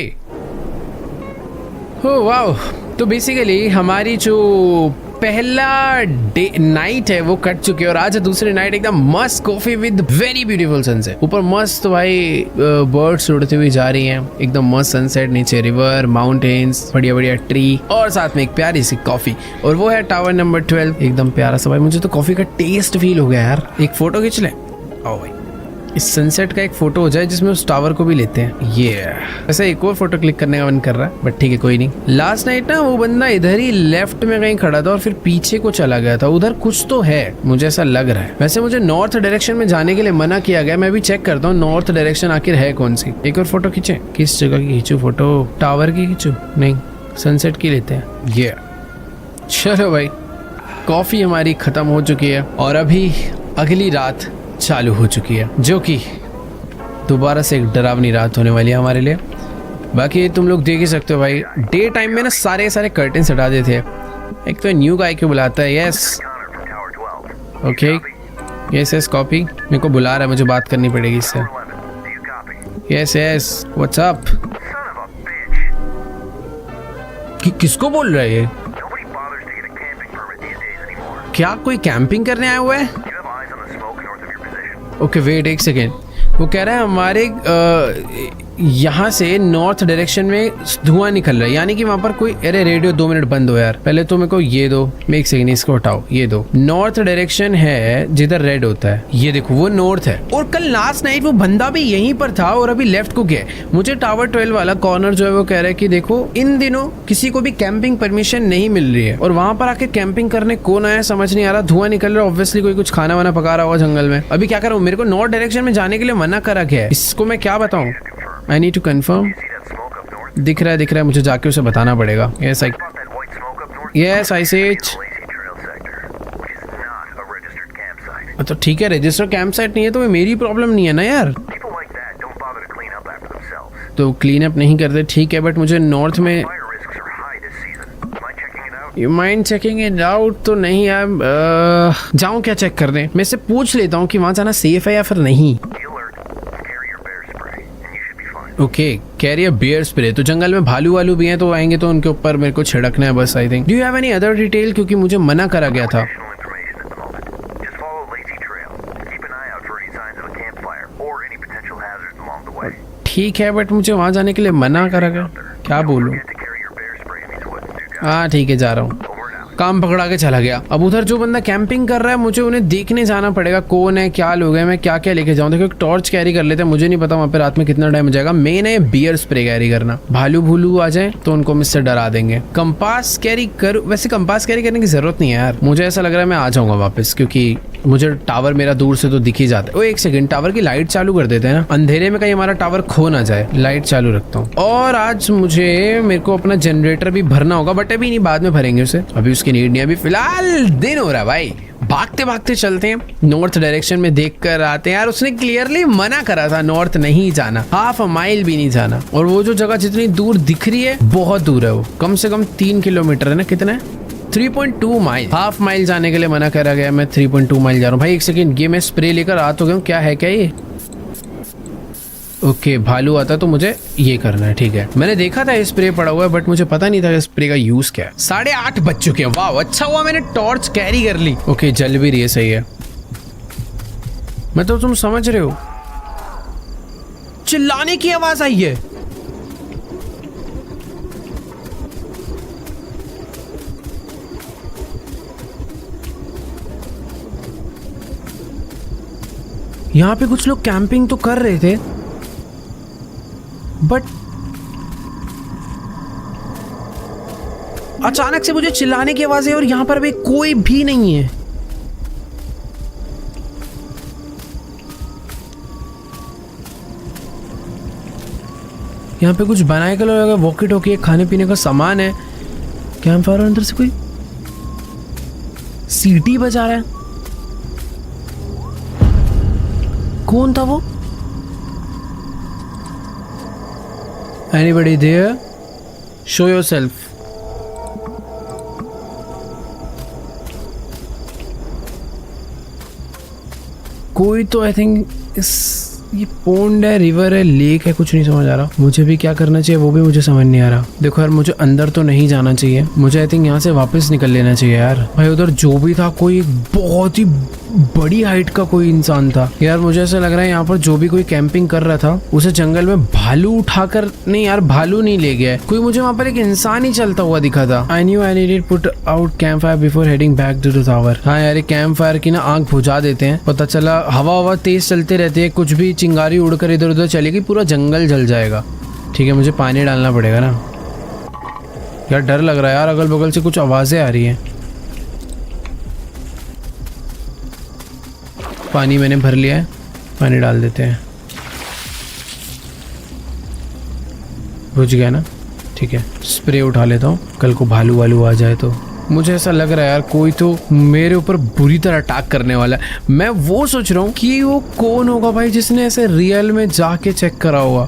हो वाओ, तो बेसिकली हमारी जो पहला डे नाइट है वो कट चुकी है और आज है दूसरी नाइट। एकदम मस्त coffee with very beautiful sunset. ऊपर मस्त भाई बर्ड्स उड़ते हुए जा रही हैं, एकदम मस्त सनसेट, नीचे रिवर, माउंटेन्स, बढ़िया बढ़िया ट्री और साथ में एक प्यारी सी कॉफी। और वो है टावर नंबर 12, एकदम प्यारा सा। भाई मुझे तो कॉफी का टेस्ट फील हो गया यार। एक फोटो खींच लें? आओ भाई, इस सनसेट का एक फोटो हो जाए जिसमें उस टावर को भी लेते हैं। ये वैसे एक और फोटो क्लिक करने का मन कर रहा है, बट ठीक है कोई नहीं। लास्ट नाइट ना वो बंदा इधर ही लेफ्ट में कहीं खड़ा था और फिर पीछे को चला गया था। उधर कुछ तो है, मुझे ऐसा लग रहा है। वैसे मुझे नॉर्थ डायरेक्शन में जाने के लिए मना किया गया, मैं भी चेक करता हूँ नॉर्थ डायरेक्शन आखिर है कौन सी। एक और फोटो खींचे? किस जगह की खींचू फोटो? टावर की खींचू? नहीं, सनसेट की लेते हैं। ये चलो भाई, कॉफी हमारी खत्म हो चुकी है और अभी अगली रात चालू हो चुकी है, जो कि दोबारा से एक डरावनी रात होने वाली है हमारे लिए। बाकी तुम लोग देख ही सकते हो भाई, डे टाइम में ना सारे कर्टेन हटा देते हैं। एक तो न्यू गाय क्यों बुलाता है? Yes okay, yes yes copy. मेरे को बुला रहा है, मुझे बात करनी पड़ेगी इससे। Yes yes what's up. किसको बोल रहा है ये? क्या कोई कैंपिंग करने आया हुआ है? ओके वेट एक सेकेंड, वो कह रहा है हमारे यहाँ से नॉर्थ डायरेक्शन में धुआं निकल रहा है, यानी कि वहाँ पर कोई, अरे रेडियो 2 मिनट बंद हो यार, पहले तो मेरे को ये दो, एक सेकंड इसको हटाओ, ये दो। नॉर्थ डायरेक्शन है जिधर रेड होता है, ये देखो वो नॉर्थ है। और कल लास्ट नाइट वो बंदा भी यहीं पर था और अभी लेफ्ट को गया। मुझे टावर 12 वाला कॉर्नर जो है वो कह रहा है कि देखो इन दिनों किसी को भी कैंपिंग परमिशन नहीं मिल रही है, और वहां पर आके कैंपिंग करने कौन आया समझ नहीं आ रहा। धुआं निकल रहा है, ऑब्वियसली कोई कुछ खाना वाना पका रहा होगा जंगल में। अभी क्या करूं, मेरे को नॉर्थ डायरेक्शन में जाने के लिए मना करा गया है, इसको मैं क्या बताऊं? I need to confirm. दिख रहा है, मुझे जाके उसे बताना पड़ेगा। यस आई से तो ठीक है, रजिस्टर कैंप साइट नहीं है तो मेरी प्रॉब्लम नहीं है ना यार, तो क्लीन अप नहीं करते, ठीक है। बट मुझे नॉर्थ में you mind checking it out तो नहीं यार, जाऊं क्या चेक करने? मैं इससे पूछ लेता हूँ कि वहां जाना सेफ है या फिर नहीं। Okay, carry a bear spray. तो जंगल में भालू वालू भी हैं, तो आएंगे तो उनके ऊपर मेरे को छिड़कना है बस। I think do you have any other detail, क्योंकि मुझे मना करा गया था। ठीक है, बट मुझे वहां जाने के लिए मना करा गया, क्या बोलूं? हाँ ठीक है, जा रहा हूँ। काम पकड़ा के चला गया। अब उधर जो बंदा कैंपिंग कर रहा है, मुझे उन्हें देखने जाना पड़ेगा, कौन है, क्या लोग हैं, मैं क्या क्या लेके जाऊं। देखो एक टॉर्च कैरी कर लेते हैं, मुझे नहीं पता वहाँ पे रात में कितना टाइम हो जाएगा। मेन है बियर स्प्रे कैरी करना, भालू भूलू आ जाए तो उनको मुझसे डरा देंगे। कंपास कैरी कर, वैसे कंपास कैरी करने की जरूरत नहीं है यार, मुझे ऐसा लग रहा है मैं आ जाऊंगा वापस, क्योंकि मुझे टावर मेरा दूर से तो दिख ही जाता है। ओ एक सेकंड, टावर की लाइट चालू कर देते हैं ना, अंधेरे में कहीं हमारा टावर खो ना जाए। लाइट चालू रखता हूँ। और आज मेरे को अपना जनरेटर भी भरना होगा, बट अभी नहीं, बाद में भरेंगे उसे, अभी उसकी नीड नहीं। अभी फिलहाल दिन हो रहा है भाई, भागते भागते चलते हैं। नॉर्थ डायरेक्शन में देख कर आते हैं। यार उसने क्लियरली मना करा था नॉर्थ नहीं जाना, हाफ अ माइल भी नहीं जाना। और वो जो जगह जितनी दूर दिख रही है बहुत दूर है, वो कम से कम 3 किलोमीटर है ना, कितना है 3.2 माइल। हाफ माइल जाने के लिए मना करा गया, मैं 3.2 माइल जा रहा हूँ। भाई एक सेकंड, ये मैं स्प्रे लेकर आ तो गया हूँ, क्या है क्या ये? ओके, भालू आता तो मुझे ये करना है, ठीक है। मैंने देखा था स्प्रे पड़ा हुआ है, बट मुझे पता नहीं था स्प्रे का यूज क्या है। 8:30 बज चुके हैं, वाह अच्छा हुआ मैंने टॉर्च कैरी कर ली। ओके, जल भी रही है, सही है। मैं तो, तुम समझ रहे हो, चिल्लाने की आवाज आई है। यहाँ पे कुछ लोग कैंपिंग तो कर रहे थे, बट अचानक से मुझे चिल्लाने की आवाज है और यहाँ पर भी कोई भी नहीं है। यहाँ पे कुछ बनाए का लगा, वॉकी टॉकी, खाने पीने का सामान है। कैंप फायर, अंदर से कोई सीटी बजा रहा है। कौन था वो? Anybody there? Show yourself. कोई तो आई थिंक ये पोंड है, रिवर है, लेक है, कुछ नहीं समझ आ रहा। मुझे भी क्या करना चाहिए वो भी मुझे समझ नहीं आ रहा। देखो यार, मुझे अंदर तो नहीं जाना चाहिए, मुझे आई थिंक यहाँ से वापस निकल लेना चाहिए यार। भाई उधर जो भी था, कोई बहुत ही बड़ी हाइट का कोई इंसान था यार। मुझे ऐसा लग रहा है यहाँ पर जो भी कोई कैंपिंग कर रहा था, उसे जंगल में भालू उठाकर, नहीं यार भालू नहीं ले गया है कोई, मुझे वहाँ पर एक इंसान ही चलता हुआ दिखा था। I knew I needed put out camp fire before heading back to the tower. हाँ यार, कैंप फायर की ना आग बुझा देते हैं, पता चला हवा तेज चलते रहती है, कुछ भी चिंगारी उड़कर इधर उधर चलेगी, पूरा जंगल जल जाएगा। ठीक है, मुझे पानी डालना पड़ेगा ना यार, डर लग रहा है यार, अगल बगल से कुछ आवाजें आ रही हैं। पानी मैंने भर लिया है, पानी डाल देते हैं। बुझ गया ना, ठीक है। स्प्रे उठा लेता हूँ, कल को भालू वालू आ जाए तो। मुझे ऐसा लग रहा है यार कोई तो मेरे ऊपर बुरी तरह अटैक करने वाला है। मैं वो सोच रहा हूँ कि वो कौन होगा भाई जिसने ऐसे रियल में जाके चेक करा होगा।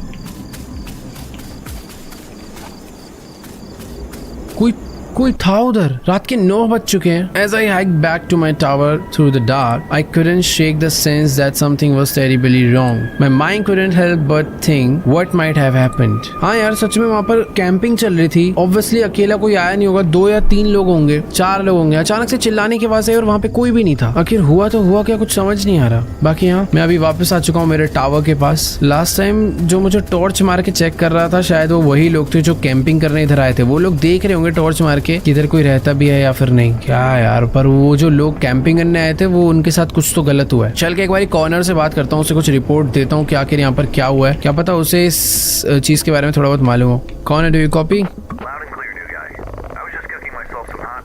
कोई कोई था उधर। रात के 9 बज चुके हैं। As I hiked back to my tower through the dark, I couldn't shake the sense that something was terribly wrong. My mind couldn't help but think what might have happened. हाँ यार, सच में वहाँ पर कैंपिंग चल रही थी। Obviously अकेला कोई आया नहीं होगा, 2 या 3 लोग होंगे, 4 लोग होंगे। अचानक से चिल्लाने की आवाज आई और वहाँ पे कोई भी नहीं था। आखिर हुआ तो हुआ क्या, कुछ समझ नहीं आ रहा। बाकी हाँ, मैं अभी वापस आ चुका हूँ मेरे टावर के पास। लास्ट टाइम जो मुझे टॉर्च मार के चेक कर रहा था, शायद वो वही लोग थे जो कैंपिंग करने इधर आए थे। वो लोग देख रहे होंगे टॉर्च मार के कि इधर कोई रहता भी है या फिर नहीं। क्या यार, पर वो जो लोग कैंपिंग करने आए थे वो उनके साथ कुछ तो गलत हुआ है। चल के एक बार कॉर्नर से बात करता हूँ, उसे कुछ रिपोर्ट देता हूँ कि आखिर यहाँ पर क्या हुआ है। क्या पता उसे इस चीज के बारे में थोड़ा बहुत मालूम हो। कौन है? Do you copy? Loud and clear, new guy. I was just cooking myself some hot...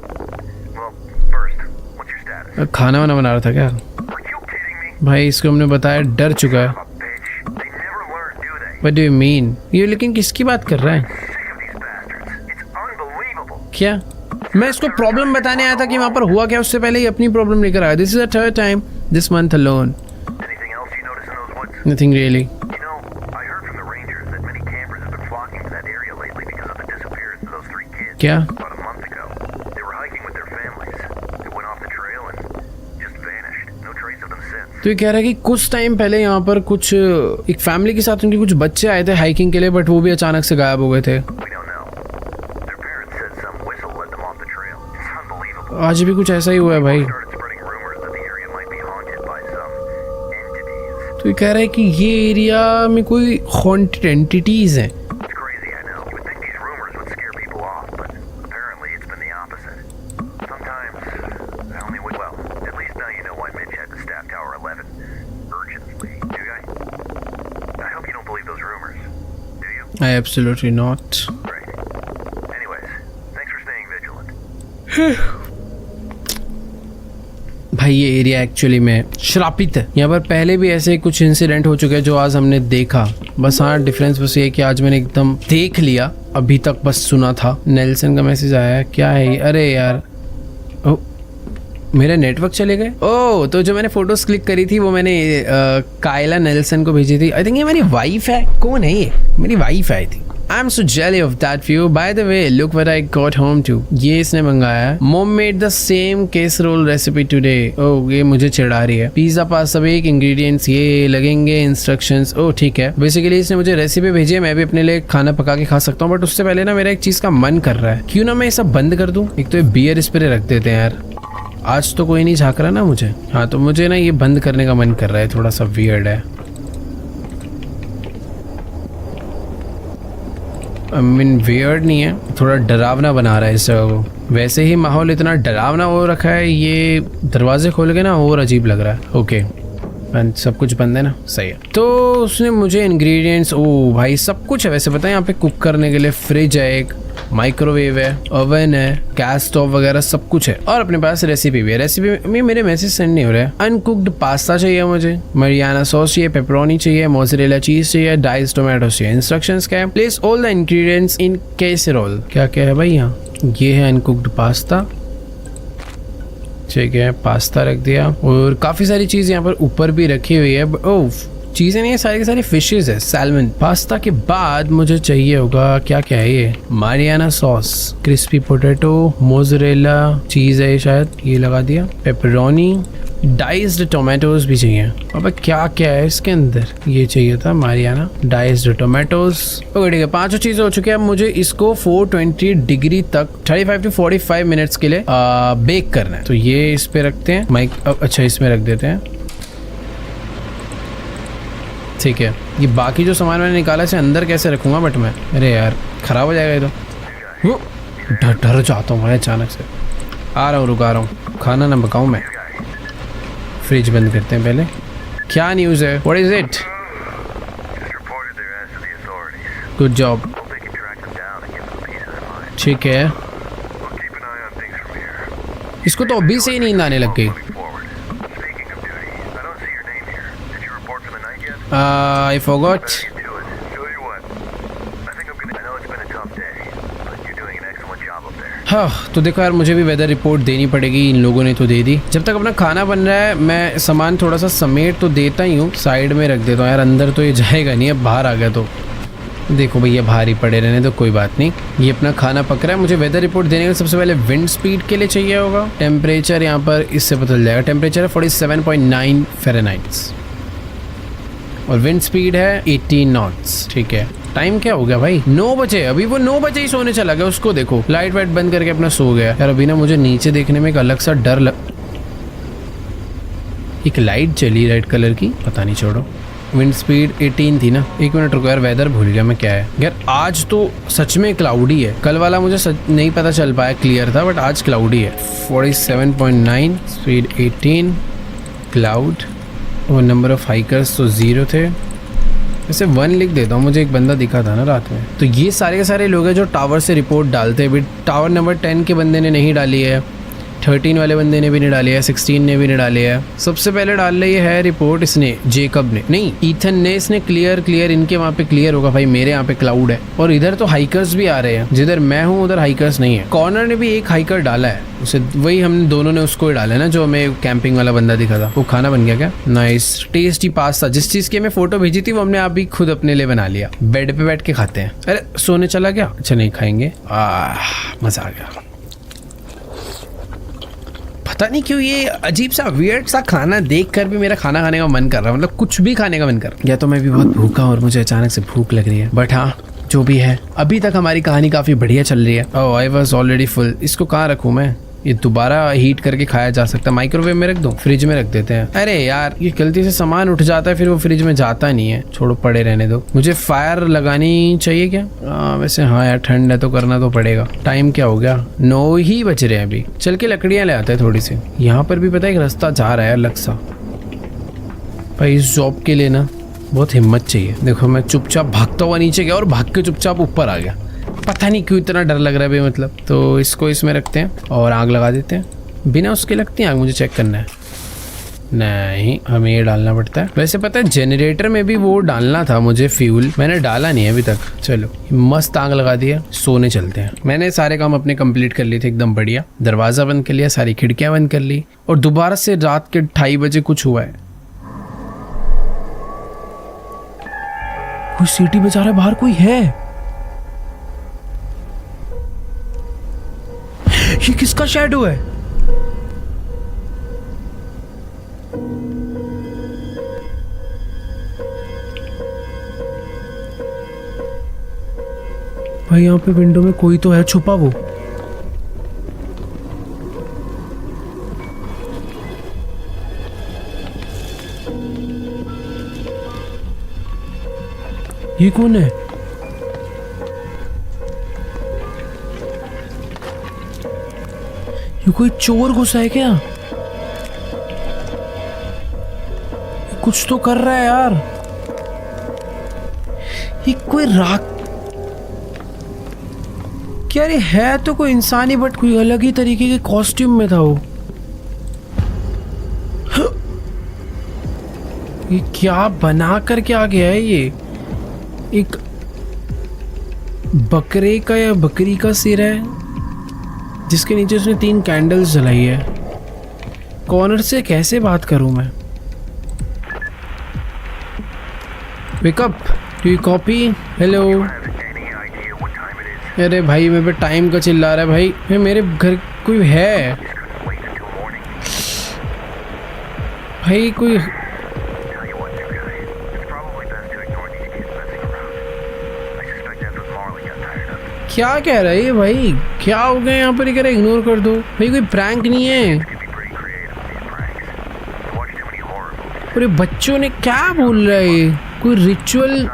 Well, first, what's your status? खाना वाना बना रहा था क्या? Are you kidding me? भाई इसको हमने बताया, डर चुका है। Son of a bitch. They never learn, do they? What do you mean? ये लेकिन किसकी बात कर रहा है? Sick of these bastards. It's unbelievable. क्या? मैं इसको प्रॉब्लम बताने आया था कि वहाँ पर हुआ क्या, उससे पहले ही अपनी प्रॉब्लम लेकर आया। This is the third time this month alone. Anything else you notice in those woods? Nothing really. You know, I heard from the rangers that many campers have been flocking to that area lately because of the disappearance of those 3 kids. क्या? About a month ago, they were hiking with their families. They went off the trail and just vanished. No trace of them since. तो ये कह रहा है कि कुछ time पहले यहाँ पर कुछ एक फैमिली के साथ उनके कुछ बच्चे आए थे हाइकिंग के लिए, बट वो भी अचानक से गायब हो गए थे। We don't know. Their parents said some whistle led them off the trail. It's unbelievable. आज भी कुछ ऐसा ही हुआ है भाई। Started spreading rumors that the area might be haunted by some entities. तो ये कह रहा है कि ये एरिया में कोई हॉन्टेड एंटिटीज हैं। It's crazy, I know. You would think these rumors would scare people off, but apparently it's been the opposite. Sometimes I only would. Well, at least now you know why Mitch had to staff Tower 11 urgently. Do you guys? I hope you don't believe those rumors. Do you? I absolutely not. Great. Anyways, thanks for staying vigilant. भाई ये area actually में श्रापित है। यहाँ पर पहले भी ऐसे कुछ इंसिडेंट हो चुके हैं जो आज हमने देखा। बस हाँ, डिफरेंस बस ये है कि आज मैंने एकदम देख लिया, अभी तक बस सुना था। नेल्सन का मैसेज आया, क्या है ये? अरे यार, ओ मेरे नेटवर्क चले गए। ओह, तो जो मैंने फोटोज क्लिक करी थी वो मैंने कायला नेल्सन को भेजी थी। आई थिंक ये मेरी वाइफ है। कौन है ये? मेरी वाइफ है I think. I'm so jelly of that view. By the way, look what I got home to. ये इसने मंगाया है। Mom made the same casserole recipe today. Oh, ये मुझे चिढ़ा रही है। पिज्जा पास्ता भी एक इंग्रेडिएंट्स ये लगेंगे, इंस्ट्रक्शंस। ओह ठीक है। बेसिकली इसने मुझे रेसिपी भेजी है, मैं भी अपने लिए खाना पका के खा सकता हूँ, बट उससे पहले ना मेरा एक चीज का मन कर रहा है। क्यों ना मैं ये सब बंद कर दूं? एक तो ये बियर स्प्रे रख देते हैं यार। आज तो कोई नहीं झाँक रहा ना मुझे। हाँ, तो मुझे ना ये बंद करने का मन कर रहा है, थोड़ा सा वियर्ड है। I mean, weird नहीं है, थोड़ा डरावना बना रहा है इस जगह को। वैसे ही माहौल इतना डरावना हो रखा है, ये दरवाजे खोल के ना और अजीब लग रहा है। ओके, सब कुछ बंद है ना, सही है। तो उसने मुझे इंग्रेडिएंट्स, ओ भाई सब कुछ है वैसे, पता है यहाँ पे कुक करने के लिए फ्रिज है, एक माइक्रोवेव है, ओवन है, गैस स्टोव वगैरह सब कुछ है, और अपने पास रेसिपी भी है। रेसिपी में मेरे मैसेज सेंड नहीं हो रहे हैं। अनकुक्ड पास्ता चाहिए मुझे, मरियाना सॉस चाहिए, पेपरोनी चाहिए, मोज़रेला चीज चाहिए, डाइस्ड टोमेटो चाहिए। इंस्ट्रक्शंस क्या है? Place all the ingredients in casserole. क्या क्या है भाई यहाँ? ये है अनकुक्ड पास्ता, ठीक है, पास्ता रख दिया, और काफी सारी चीज यहाँ पर ऊपर भी रखी हुई है। ओह, चीजें नहीं है, सारी की सारी फिशेज है, सैल्मन। पास्ता के बाद मुझे चाहिए होगा, क्या क्या है ये? Mariana sauce, crispy potato, mozzarella चीज है शायद, ये लगा दिया, पेपरोनी, डाइस्ड टोमेटोज भी चाहिए। अब क्या क्या है इसके अंदर? ये चाहिए था मारियाना, डाइस्ड टोमेटोज। ओके ठीक है, 5 चीजें हो चुकी है। अब मुझे इसको 420 डिग्री तक 35 to 45 मिनट्स के लिए बेक करना है। तो ये इस पे रखते हैं, माइक अच्छा इसमें रख देते हैं, ठीक है। ये बाकी जो सामान मैंने निकाला इसे अंदर कैसे रखूंगा? बट मैं, अरे यार खराब हो जाएगा ये तो। डर जाता हूँ मैं अचानक से। आ रहा हूँ, रुका रहा हूँ, खाना ना पकाऊँ मैं। फ्रिज बंद करते हैं पहले। क्या न्यूज़ है? What is it? Good job, ठीक है। इसको तो अभी से ही नींद आने लग गई। I forgot. हाँ, तो देखो यार, मुझे भी वेदर रिपोर्ट देनी पड़ेगी, इन लोगों ने तो दे दी। जब तक अपना खाना बन रहा है मैं सामान थोड़ा सा समेट तो देता ही हूँ, साइड में रख देता हूँ यार, अंदर तो ये जाएगा नहीं, अब बाहर आ गया तो। देखो भैया भारी पड़े रहने तो कोई बात नहीं, ये अपना खाना पक रहा है। मुझे वेदर रिपोर्ट देने का सबसे पहले विंड स्पीड के लिए चाहिए होगा। टेम्परेचर यहाँ पर इससे पता चल जाएगा। टेम्परेचर है 47.9 फ़ारेनहाइट और विंड स्पीड है 18 नॉट्स। ठीक है, टाइम क्या हो गया भाई? 9 बजे। अभी वो 9 बजे ही सोने चला गया। उसको देखो लाइट वाइट बंद करके अपना सो गया यार। अभी ना मुझे नीचे देखने में एक अलग सा डर एक लाइट चली रेड कलर की, पता नहीं, छोड़ो। विंड स्पीड 18 थी ना। एक मिनट रुको यार, वेदर भूल गया मैं क्या है यार। आज तो सच में क्लाउडी है। कल वाला मुझे नहीं पता चल पाया, क्लियर था, बट आज क्लाउडी है। 47.9 स्पीड 18 क्लाउड और नंबर ऑफ हाइकर्स तो 0 थे। वैसे 1 लिख देता हूँ, मुझे एक बंदा दिखा था ना रात में। तो ये सारे के सारे लोग हैं जो टावर से रिपोर्ट डालते हैं। टावर नंबर 10 के बंदे ने नहीं डाली है, 13 वाले बंदे ने भी नहीं डाली है, 16 ने भी नहीं डाली है। सबसे पहले डाल रही है रिपोर्ट इसने, जेकब ने, नहीं ईथन ने। इसने क्लियर इनके वहाँ पे क्लियर होगा भाई, मेरे यहाँ पे क्लाउड है। और इधर तो हाइकर्स भी आ रहे हैं, जिधर मैं हूँ उधर हाइकर्स नहीं है। कॉर्नर ने भी एक हाइकर डाला है, उसे वही हमने दोनों ने उसको ही डाला है ना, जो हमें कैंपिंग वाला बंदा दिखा था। वो खाना बन गया क्या? Nice tasty pasta. जिस चीज की मैं फोटो भेजी थी वो हमने आप भी खुद अपने लिए बना लिया। बेड पे बैठ के खाते हैं। अरे सोने चला गया? अच्छा नहीं खाएंगे। मजा आ गया। पता नहीं क्यों ये अजीब सा वियर्ड सा खाना देख कर भी मेरा खाना खाने का मन कर रहा है। मतलब कुछ भी खाने का मन कर रहा है। या तो मैं भी बहुत भूखा और मुझे अचानक से भूख लग रही है, बट हाँ जो भी है, अभी तक हमारी कहानी काफी बढ़िया चल रही है। ओह आई वॉज ऑलरेडी फुल। इसको कहाँ रखूँ मैं? ये दोबारा हीट करके खाया जा सकता है। माइक्रोवेव में रख दूं? फ्रिज में रख देते हैं। अरे यार ये गलती से सामान उठ जाता है, फिर वो फ्रिज में जाता नहीं है। छोड़ो पड़े रहने दो। मुझे फायर लगानी चाहिए क्या? वैसे हाँ यार, ठंड है तो करना तो पड़ेगा। टाइम क्या हो गया? 9 ही बज रहे हैं अभी। चल के लकड़ियां ले आते हैं थोड़ी सी। यहाँ पर भी पता है एक रास्ता जा रहा है अलग सा। भाई इस जॉब के लिए ना बहुत हिम्मत चाहिए। देखो मैं चुपचाप भागता हुआ नीचे गया और भाग के चुपचाप ऊपर आ गया। पता नहीं क्यों इतना डर लग रहा है भाई। मतलब तो इसको इसमें रखते हैं और आग लगा देते हैं। बिना उसके लगती है आग? मुझे चेक करना है। नहीं, हमें ये डालना पड़ता है। वैसे पता है जनरेटर में भी वो डालना था मुझे फ्यूल, मैंने डाला नहीं है अभी तक। चलो मस्त आग लगा दिया, सोने चलते हैं। मैंने सारे काम अपने कंप्लीट कर लिए थे एकदम बढ़िया। दरवाजा बंद कर लिया, सारी खिड़कियां बंद कर ली और दोबारा से रात के 2:30 बजे कुछ हुआ है। कोई सीटी बजा रहा है बाहर, कोई है। ये किसका शैडो है? भाई यहाँ पे विंडो में कोई तो है छुपा। वो ये कौन है? ये कोई चोर घुसा है क्या? कुछ तो कर रहा है यार। ये कोई राख क्या? ये है तो कोई इंसान ही, बट कोई अलग ही तरीके के कॉस्ट्यूम में था वो। ये क्या बना करके आ गया है? ये एक बकरे का या बकरी का सिर है जिसके नीचे उसने 3 कैंडल्स जलाई है। कॉर्नर से कैसे बात करूं मैं? Wake up, do you copy? Hello. अरे भाई मेरे पे टाइम का चिल्ला रहा है भाई। मेरे घर कोई है भाई? कोई क्या कह रहा है ये भाई? क्या हो गया यहाँ पर? कह रहा इग्नोर कर दो भाई, कोई प्रैंक नहीं है। अरे बच्चों ने क्या बोल रहा है ये? कोई रिचुअल?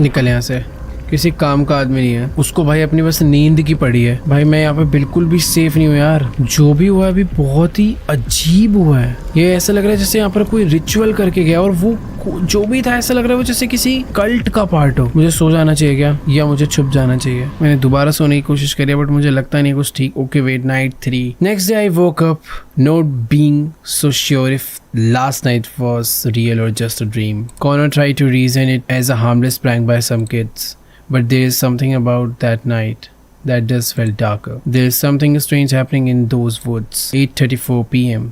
निकल यहाँ से, किसी काम का आदमी नहीं है। उसको भाई अपनी बस नींद की पड़ी है। भाई मैं यहाँ पे बिल्कुल भी सेफ नहीं हूँ यार। जो भी हुआ है अभी बहुत ही अजीब हुआ है। ये ऐसा लग रहा है जैसे यहाँ पर कोई रिचुअल करके गया और वो जो भी था ऐसा लग रहा है वो जैसे किसी कल्ट का पार्ट हो। मुझे सो जाना चाहिए क्या, या मुझे छुप जाना चाहिए? मैंने दोबारा सोने की कोशिश करी बट मुझे लगता नहीं कुछ ठीक। Okay wait, night 3। Next day I woke up not being so sure if last night was real or just a dream. Connor tried to reason it as a harmless prank by some kids, but there is something about that night that does feel darker. There is something strange happening in those woods. 8:34 p.m.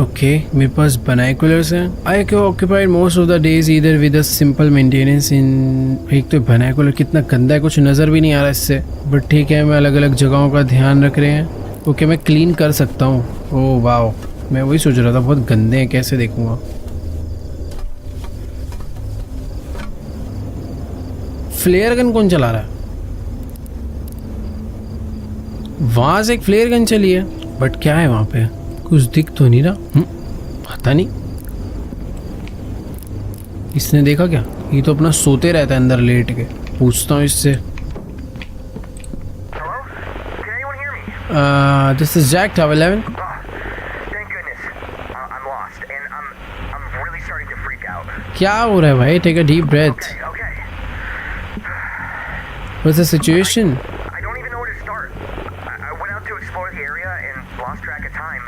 Okay मेरे पास binoculars हैं। I can occupied most of the days either with a simple maintenance in. एक तो binocular कितना गंदा है, कुछ नज़र भी नहीं आ रहा इससे, बट ठीक है मैं अलग अलग जगहों का ध्यान रख रहे हैं। ओके मैं क्लीन कर सकता हूँ। ओह वाओ, मैं वही सोच रहा था बहुत गंदे हैं, कैसे देखूँगा। फ्लेयर गन कौन चला रहा है? वहां से एक फ्लेयर गन चली है, बट क्या है वहां पे? कुछ दिख तो नहीं रहा। पता नहीं इसने देखा क्या? ये तो अपना सोते रहता है अंदर लेट के। पूछता हूँ इससे। This is Jack tower 11। क्या हो रहा है भाई? Take a deep breath. What's the situation? I don't even know where to start. I went out to explore the area and lost track of time.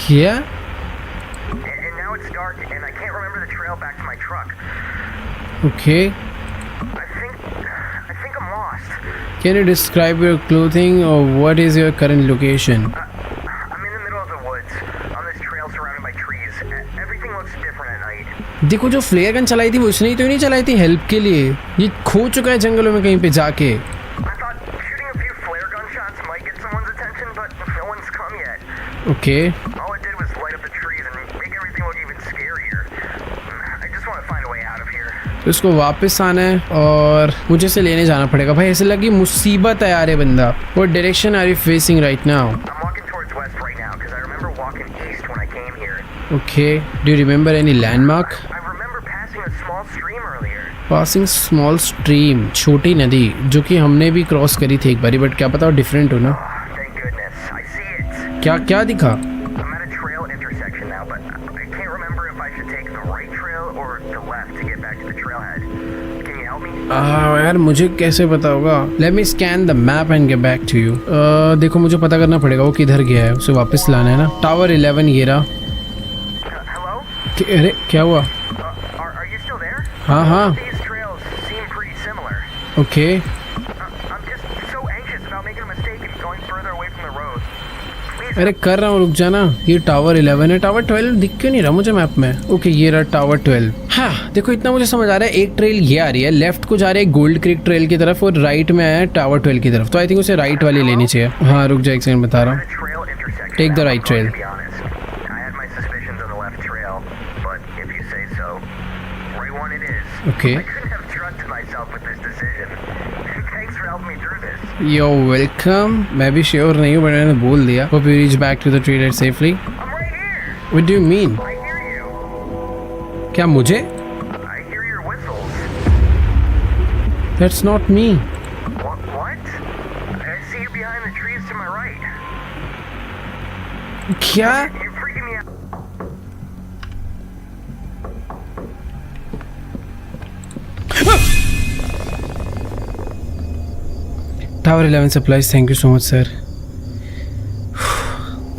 क्या? And now it's dark and I can't remember the trail back to my truck. Okay. I think I'm lost. Can you describe your clothing or what is your current location? I'm in the middle of the woods on this trail surrounded by trees. Everything looks different at night. देखो जो flare gun चलाई थी वो इसने ही तो नहीं चलाई थी हेल्प के लिए। ये खो चुका है जंगलों में कहीं पे जाके। I thought shooting a few flare gun shots might get someone's attention, but no one's come yet. Okay. All it did was light up the trees and make everything look even scarier. I just want to find a way out of here. तो इसको वापस आना है और मुझे इसे लेने जाना पड़ेगा। भाई ऐसे लगी मुसीबत है यार ये बंदा। What direction are you facing right now? I'm walking towards west right now because I remember walking east when I came here. Okay. Do you remember any landmark? I remember passing a small stream earlier. Passing small stream, छोटी नदी जो कि हमने भी cross करी थी एक बारी, बट क्या पता डिफरेंट हो ना। Thank goodness. I see it. क्या क्या दिखा? I'm at a trail intersection now, but I can't remember if I should take the right trail or the left to get back to the trailhead. Can you help me? यार मुझे कैसे पता होगा? Let me scan the map and get back to you. देखो मुझे पता करना पड़ेगा वो किधर गया है, उसे वापस लाना है ना। टावर 11 ये रहा। Hello? अरे क्या हुआ? Are you still there? हाँ हाँ। These trails seem pretty similar. Okay I'm just so anxious about making a mistake and going further away from the road. Please. अरे कर रहा हूँ, रुक जाना। ये टावर 11 है। टावर 12 दिख क्यों नहीं रहा मुझे मैप में? ओके ये रहा टावर 12। हाँ देखो इतना मुझे समझ आ रहा है, एक ट्रेल ये आ रही है, लेफ्ट को जा रहा है गोल्ड क्रिक ट्रेल की तरफ और राइट में आया है टावर 12 की तरफ। तो आई थिंक उसे राइट वाली लेनी चाहिए। हाँ रुक जा एक सेकंड बता रहा The हूँ। trail intersection. Take the now, right I'm going trail. to be honest. I had my suspicions on the left trail, but if you say so, right one it is. Okay. I couldn't have trusted myself with this decision. Thanks for helping me through this. You're welcome. मैं भी sure नहीं हूँ but मैंने बोल दिया। Hope you reach back to the trailhead safely. I'm right here. What do you mean? I hear you. क्या मुझे? I hear your whistles. That's not me. What? I see you behind the trees to my right. क्या? You're freaking me out. Tower 11 supplies, thank you so much sir.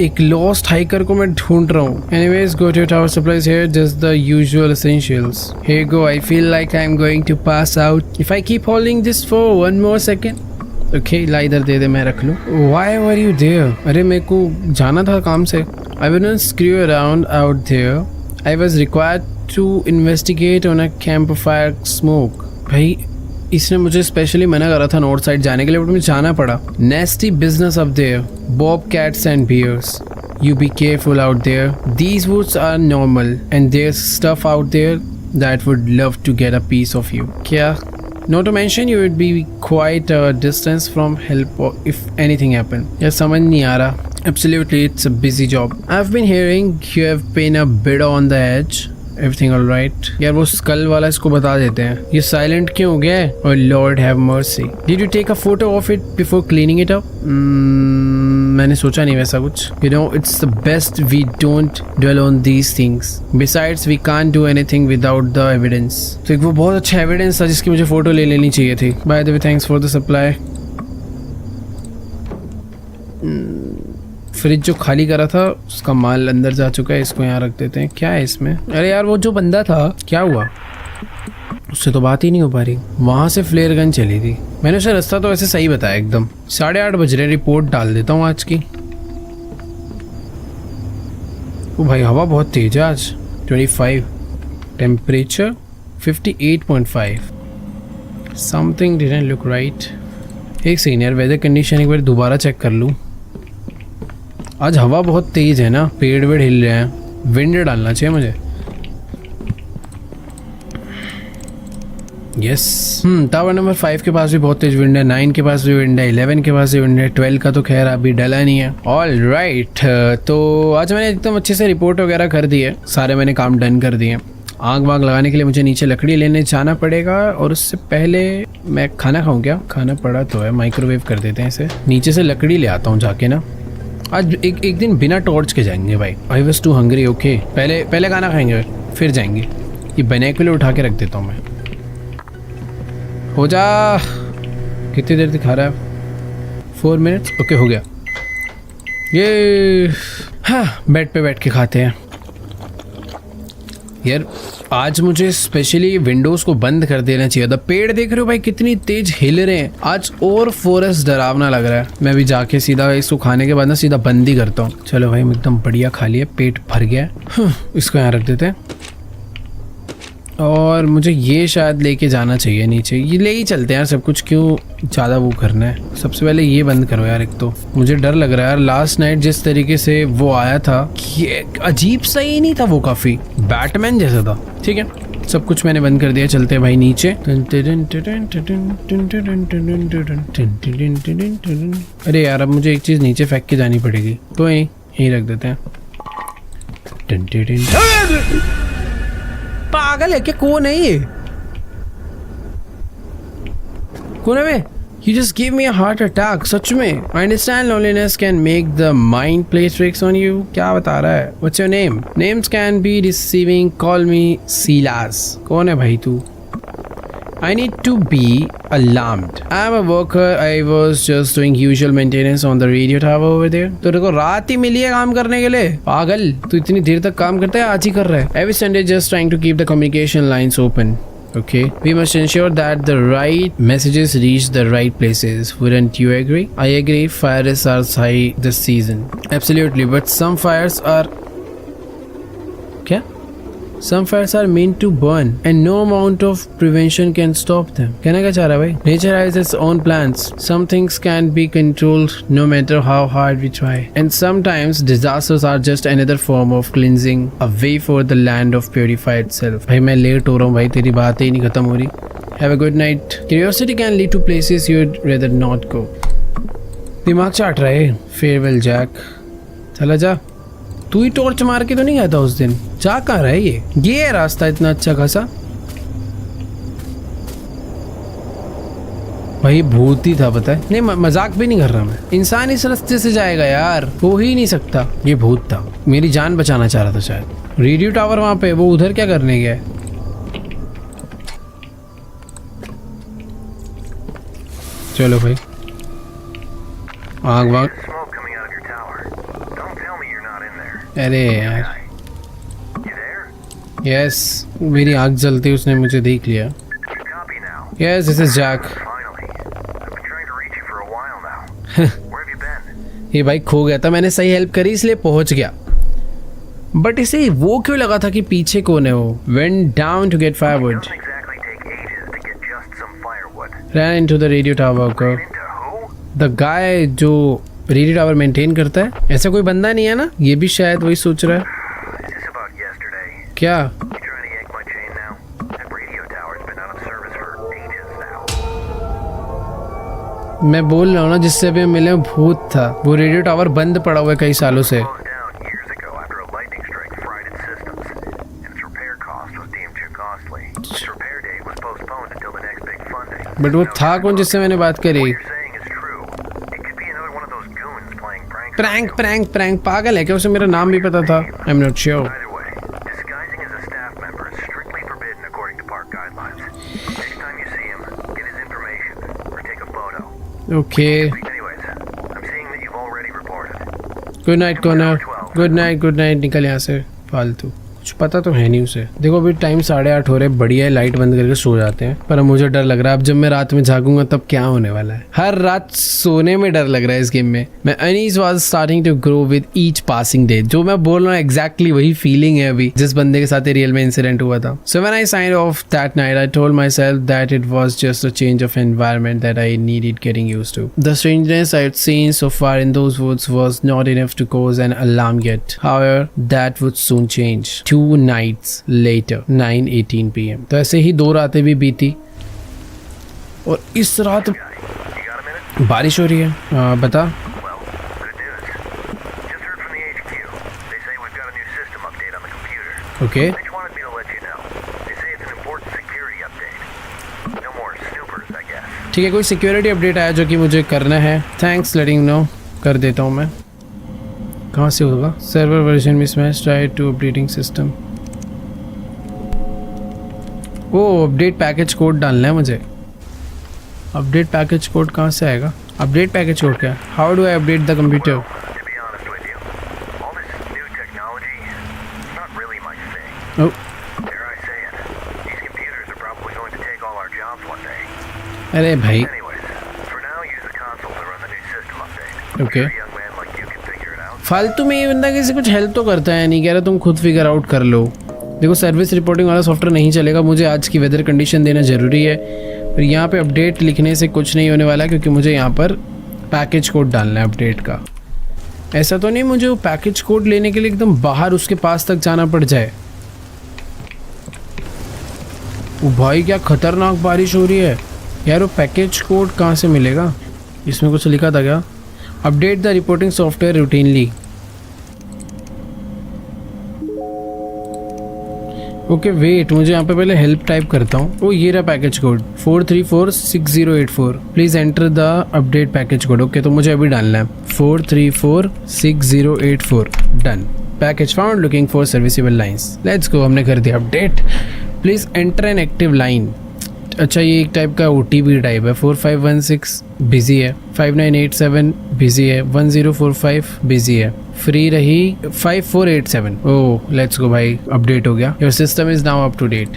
एक lost hiker को मैं ढूंढ रहा हूँ। Anyways go to tower supplies here, just the usual essentials. Here go. I feel like I am going to pass out if I keep holding this for one more second. Okay ला इधर दे दे, मैं रख लूँ। Why were you there? अरे मेरे को जाना था काम से। I wouldn't screw around out there. I was required to investigate on a campfire smoke. भाई इसने मुझे स्पेशली मना करा था नॉर्थ साइड जाने के लिए, बट मुझे जाना पड़ा। Nasty business up there, bobcats and bears. You be careful out there. These woods are normal and there's stuff out there that would love to get a piece of you. क्या? Not to mention you would be quite a distance from help if anything happened. यार समझ नहीं आ रहा। Absolutely, it's a busy job. I've been hearing you have been a bit on the edge. Everything all right? यार वो school वाला इसको बता देते हैं। ये साइलेंट क्यों हो गया है? Oh Lord have mercy. Did you take a photo of it before cleaning it up? मैंने सोचा नहीं वैसा कुछ। You know, it's the best we don't dwell on these things. Besides, we can't do anything without the evidence. तो एक वो बहुत अच्छा एविडेंस था जिसकी मुझे फोटो ले लेनी चाहिए थी। By the way, thanks for the supply. Fridge जो खाली करा था उसका माल अंदर जा चुका है, इसको यहाँ रख देते हैं। क्या है इसमें? अरे यार वो जो बंदा था क्या हुआ? उससे तो बात ही नहीं हो पा रही। वहाँ से फ्लेयर गन चली थी। मैंने उसे रास्ता तो वैसे सही बताया एकदम। 8:30 बज रहे, रिपोर्ट डाल देता हूँ आज की। ओ भाई हवा बहुत तेज है आज। 25 temperature 58.5 something didn't look right. एक सेकंड यार, वेदर कंडीशन एक बार दोबारा चेक कर लूँ। आज हवा बहुत तेज है ना, पेड़ वेड़ हिल रहे हैं, विंड डालना चाहिए मुझे। यस टावर नंबर 5 के पास भी बहुत तेज विंड है, 9 के पास भी विंड है, 11 के पास भी विंड है, 12 का तो खैर अभी डला नहीं है। ऑल राइट, तो आज मैंने एकदम अच्छे से रिपोर्ट वगैरह कर दी है, सारे मैंने काम डन कर दिए। आग वाग लगाने के लिए मुझे नीचे लकड़ी लेने जाना पड़ेगा, और उससे पहले मैं खाना खाऊं क्या? खाना पड़ा तो है, माइक्रोवेव कर देते हैं इसे। नीचे से लकड़ी ले आता हूँ जाके ना। आज एक दिन बिना टॉर्च के जाएंगे भाई। I was too hungry. Okay पहले खाना खाएंगे फिर जाएंगे। ये बाइनोकुलर उठा के रख देता हूँ मैं। हो जा, कितनी देर दिखा रहा है? 4 मिनट्स। ओके हो गया ये। हाँ बेड पे बैठ के खाते हैं यार। आज मुझे स्पेशली विंडोज को बंद कर देना चाहिए था। पेड़ देख रहे हो भाई कितनी तेज हिल रहे हैं आज, और फॉरेस्ट डरावना लग रहा है। मैं भी जाके सीधा इसको खाने के बाद ना सीधा बंद ही करता हूँ। चलो भाई एकदम बढ़िया खा लिया, पेट भर गया। इसको यहाँ रख देते हैं, और मुझे ये शायद लेके जाना चाहिए नीचे। ये ले ही चलते हैं यार, सब कुछ क्यों ज़्यादा वो करना है। सबसे पहले ये बंद करो यार। एक तो मुझे डर लग रहा है यार, लास्ट नाइट जिस तरीके से वो आया था, ये अजीब सा ही नहीं था, वो काफ़ी बैटमैन जैसा था। ठीक है सब कुछ मैंने बंद कर दिया, चलते हैं भाई नीचे। अरे यार अब मुझे एक चीज़ नीचे फेंक के जानी पड़ेगी, तो यहीं रख देते हैं। पागल है क्या? कौन है ये? कौन है बे? You just gave me a heart attack. सच में? I understand loneliness can make the mind play tricks on you. क्या बता रहा है? What's your name? Names can be deceiving. Call me Silas. कौन है भाई तू? I need to be alarmed. I'm a worker. I was just doing usual maintenance on the radio tower over there. तेरे को रात ही मिली है काम करने के लिए? पागल, तू इतनी देर तक काम करता है, आज ही कर रहा है। Every Sunday just trying to keep the communication lines open. Okay, we must ensure that the right messages reach the right places. Wouldn't you agree? I agree. Fires are high this season. Absolutely, but some fires are... क्या? Some fires are meant to burn, and no amount of prevention can stop them. कहना क्या चाह रहा है भाई? Nature has its own plans. Some things can be controlled no matter how hard we try. And sometimes disasters are just another form of cleansing, a way for the land of purify itself. भाई मैं late हो रहा हूँ भाई, तेरी बात ही नहीं खत्म हो रही। Have a good night. Curiosity can lead to places you'd rather not go. दिमाग चाट रहा है। Farewell Jack. चला जा। तू ही टॉर्च मार के तो नहीं गया था उस दिन? जा कहाँ रहा है ये है रास्ता इतना अच्छा खासा? भाई भूत ही था पता है। नहीं मजाक भी नहीं कर रहा मैं। इंसान इस रास्ते से जाएगा यार, हो ही नहीं सकता। ये भूत था, मेरी जान बचाना चाह रहा था शायद। रेडियो टावर वहां पे, वो उधर क्या करने गया? चलो भाई आग वाग। अरे यार यस, मेरी आग जलती उसने मुझे देख लिया। Yes this is Jack. ये भाई खो गया था, मैंने सही हेल्प करी इसलिए पहुंच गया। बट इसे वो क्यों लगा था कि पीछे कौन है? वो went down to get firewood, ran into the radio tower. The guy जो रेडियो टावर मेंटेन करता है, ऐसा कोई बंदा नहीं है ना? ये भी शायद वही सोच रहा है। क्या? मैं बोल रहा हूँ ना, जिससे अभी मिले भूत था। वो रेडियो टावर बंद पड़ा हुआ है कई सालों से। बट वो था कौन जिससे मैंने बात करी? Prank prank prank. पागल है क्या? उसे मेरा नाम भी पता था। I am not sure. Okay good night corner. Good night निकल यहाँ से फालतू। कुछ पता तो है नहीं उसे। देखो अभी टाइम 8:30 हो रहे, बढ़िया है, लाइट बंद करके सो जाते हैं। पर अब मुझे डर लग रहा है, अब जब मैं रात में जागूंगा तब क्या होने वाला है। हर रात सोने में डर लग रहा है इस गेम में। My uneasiness was starting to grow with each passing day. जो मैं बोल रहा हूँ एग्जैक्टली वही फीलिंग है अभी जिस बंदे के साथ रियल में इंसिडेंट हुआ था। So when I signed off that night I told myself that it was just a change of environment that I needed getting used to. The strangeness I had seen so far in those woods was not enough to cause an alarm yet. However that would soon change. 2 nights later 9:18 PM। तो ऐसे ही 2 रातें भी बीती और इस रात You got a minute? बारिश हो रही है। बता। Well, good news. Just heard from the HQ. They say we've got a new system update on the computer. Okay They just wanted me to let you know. They say it's an important security update. No more snoopers, I guess. ठीक है, कोई security update आया जो कि मुझे करना है। Thanks लेटिंग no, कर देता हूँ मैं। कहाँ से होगा? Server version mismatch, try to updating system. Oh update package code डालना है मुझे। अपडेट पैकेज कोड कहाँ से आएगा? अपडेट पैकेज कोड क्या? How do I update the computer? To be honest with you, all this new technology is not really my thing. Oh Dare I say it? These computers are probably going to take all our jobs one day. अरे भाई Anyways, for now, use the console to run the new system update. Okay. I'm sure a young man like you can figure it out. फालतू में ये बंदा किसी कुछ help तो करता है नहीं, कह रहा तुम खुद फिगर आउट कर लो। देखो सर्विस रिपोर्टिंग वाला सॉफ्टवेयर नहीं चलेगा, मुझे आज की वेदर कंडीशन देना ज़रूरी है। और यहाँ पे अपडेट लिखने से कुछ नहीं होने वाला क्योंकि मुझे यहाँ पर पैकेज कोड डालना है अपडेट का। ऐसा तो नहीं मुझे वो पैकेज कोड लेने के लिए एकदम बाहर उसके पास तक जाना पड़ जाए। ओ भाई क्या खतरनाक बारिश हो रही है यार। वो पैकेज कोड कहाँ से मिलेगा? इसमें कुछ लिखा था क्या? Update the reporting software routinely. Okay wait, मुझे यहाँ पे पहले हेल्प टाइप करता हूँ। ओ ये रहा package code 4346084। Please enter the update package code. Okay तो मुझे अभी डालना है 4346084। Done. Package found, looking for serviceable lines. Let's go, हमने कर दिया update. Please enter an active line. अच्छा ये एक टाइप का OTP टाइप है। 4516 बिजी है, 5987 बिजी है, 1045 बिजी है, फ्री रही 5487। ओह लेट्स गो भाई, अपडेट हो गया। Your system is now up to date.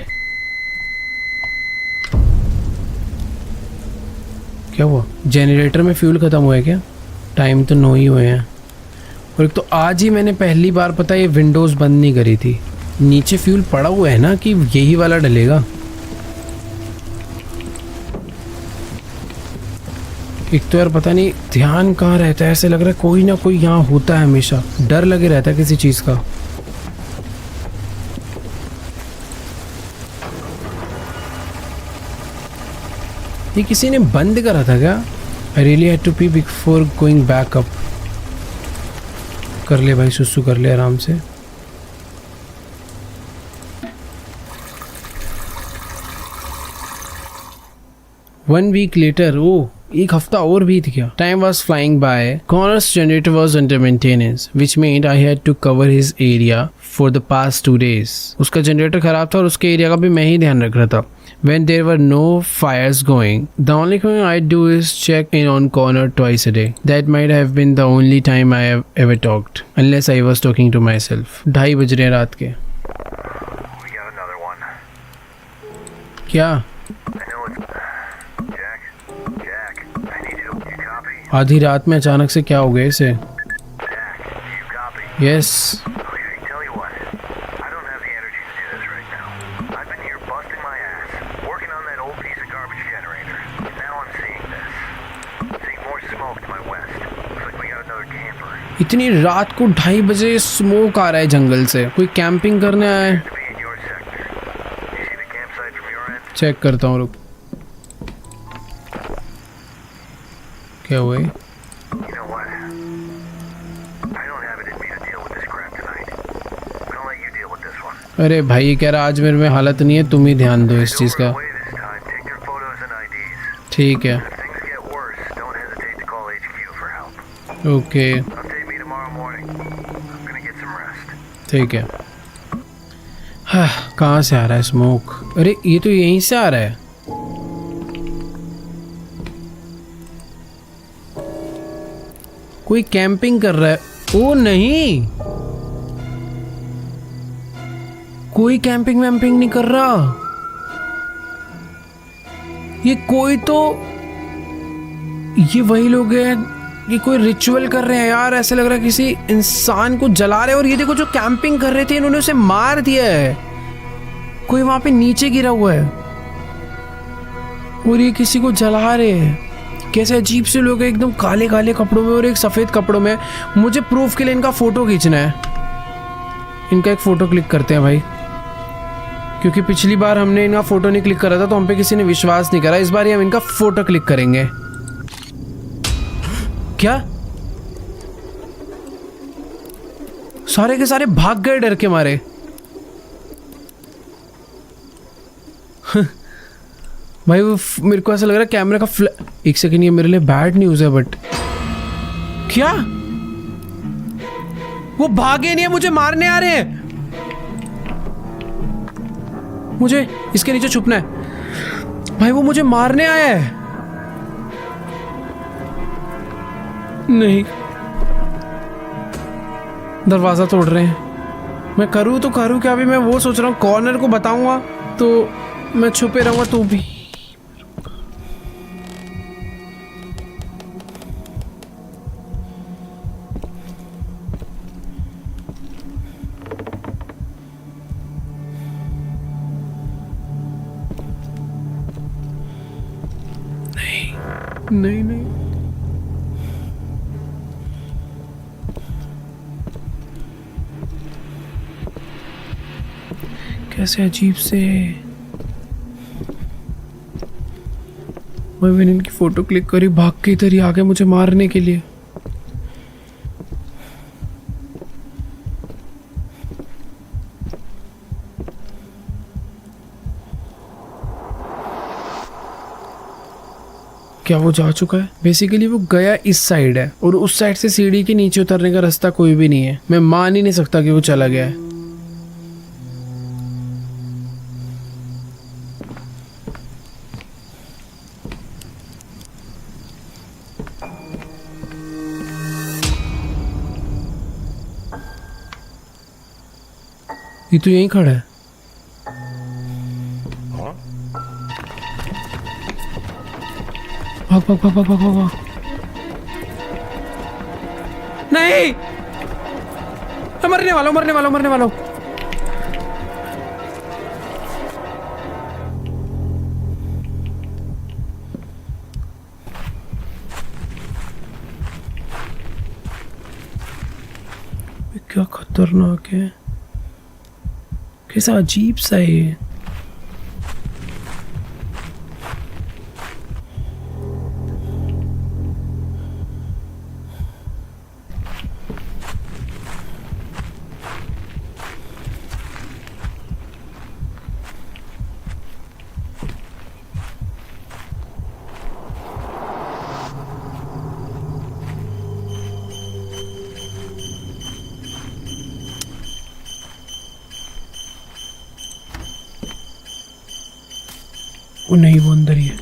क्या हुआ? जनरेटर में फ्यूल खत्म हुआ है क्या? टाइम तो 9 ही हुए हैं। और एक तो आज ही मैंने पहली बार पता ये विंडोज़ बंद नहीं करी थी। नीचे फ्यूल पड़ा हुआ है ना कि यही वाला डलेगा। एक तो यार पता नहीं ध्यान कहाँ रहता है, ऐसे लग रहा है कोई ना कोई यहाँ होता है, हमेशा डर लगे रहता है किसी चीज़ का। ये किसी ने बंद करा था क्या? I really had to pee before going back up. कर ले भाई, सुसु कर ले आराम से। One week later, ओह एक हफ्ता और बीत गया। Time was flying by. Connor's generator was under maintenance, which meant I had to cover his area for the past 2 days. उसका जनरेटर खराब था और उसके एरिया का भी मैं ही ध्यान रख रहा था। When there were no fires going, the only thing I do is check in on Connor twice a day. That might have been the only time I have ever talked, unless I was talking to myself. 2:30 बज रहे हैं रात के। We got another one. क्या? I know it's Jack. I need you. You copy? आधी रात में अचानक से क्या हो गया इसे? Jack, you copy? Yes. Okay, tell you what. I don't have the energy to do this right now. I've been here busting my ass, working on that old piece of garbage generator. And now I'm seeing this. Seeing more smoke to my west. Looks like we got another camper. इतनी रात को 2:30 बजे smoke आ रहा है जंगल से। कोई camping करने आया है? To be in your sector. You see the campsite from your end? Check करता हूँ, रुक। क्या हुआ? You know what? I don't have it in me to deal with this crap tonight. I'm gonna let you deal with this one. अरे भाई ये कह रहा आज मेरे में हालत नहीं है, तुम ही ध्यान दो इस It's चीज़ over का। and away this time. Take their photos and IDs. ठीक है, If things get worse, don't hesitate to call HQ for help. Okay Update me tomorrow morning. I'm gonna get some rest. ठीक है। हाँ, कहाँ से आ रहा है स्मोक? अरे ये तो यहीं से आ रहा है। कोई कैंपिंग कर रहा है। ओ नहीं, कोई कैंपिंग वैम्पिंग नहीं कर रहा। ये कोई तो, ये वही लोग हैं, ये कोई रिचुअल कर रहे हैं यार। ऐसे लग रहा है किसी इंसान को जला रहे हैं। और ये देखो, जो कैंपिंग कर रहे थे इन्होंने उसे मार दिया है। कोई वहां पे नीचे गिरा हुआ है और ये किसी को जला रहे हैं। कैसे अजीब से लोग हैं, एकदम काले काले कपड़ों में और एक सफेद कपड़ों में। मुझे प्रूफ के लिए इनका फोटो खींचना है। इनका एक फोटो क्लिक करते हैं भाई, क्योंकि पिछली बार हमने इनका फोटो नहीं क्लिक करा था तो हम पे किसी ने विश्वास नहीं करा। इस बार हम इनका फोटो क्लिक करेंगे। क्या सारे के सारे भाग गए डर के मारे। भाई वो मेरे को ऐसा लग रहा है कैमरे का एक सेकंड, ये मेरे लिए बैड न्यूज है। बट क्या वो भागे नहीं है, मुझे मारने आ रहे हैं। मुझे इसके नीचे छुपना है। भाई वो मुझे मारने आया है। नहीं, दरवाजा तोड़ रहे हैं। मैं करूँ तो करूँ क्या? अभी मैं वो सोच रहा हूँ, कॉर्नर को बताऊंगा तो मैं छुपे रहूंगा तो भी। नहीं नहीं, कैसे अजीब से। मैंने इनकी फोटो क्लिक करी, भाग के इधर ही आ गए मुझे मारने के लिए। क्या वो जा चुका है? बेसिकली वो गया इस साइड है और उस साइड से सीढ़ी के नीचे उतरने का रास्ता कोई भी नहीं है। मैं मान ही नहीं सकता कि वो चला गया है। ये तो यहीं खड़ा है। भाग भाग भाग भाग भाग भाग। नहीं, मरने वाला हूं, मरने वाला हूं, मरने वाला हूं। क्या खतरनाक है, कैसा अजीब सा है ये। वो नहीं, वो अंदर ही है।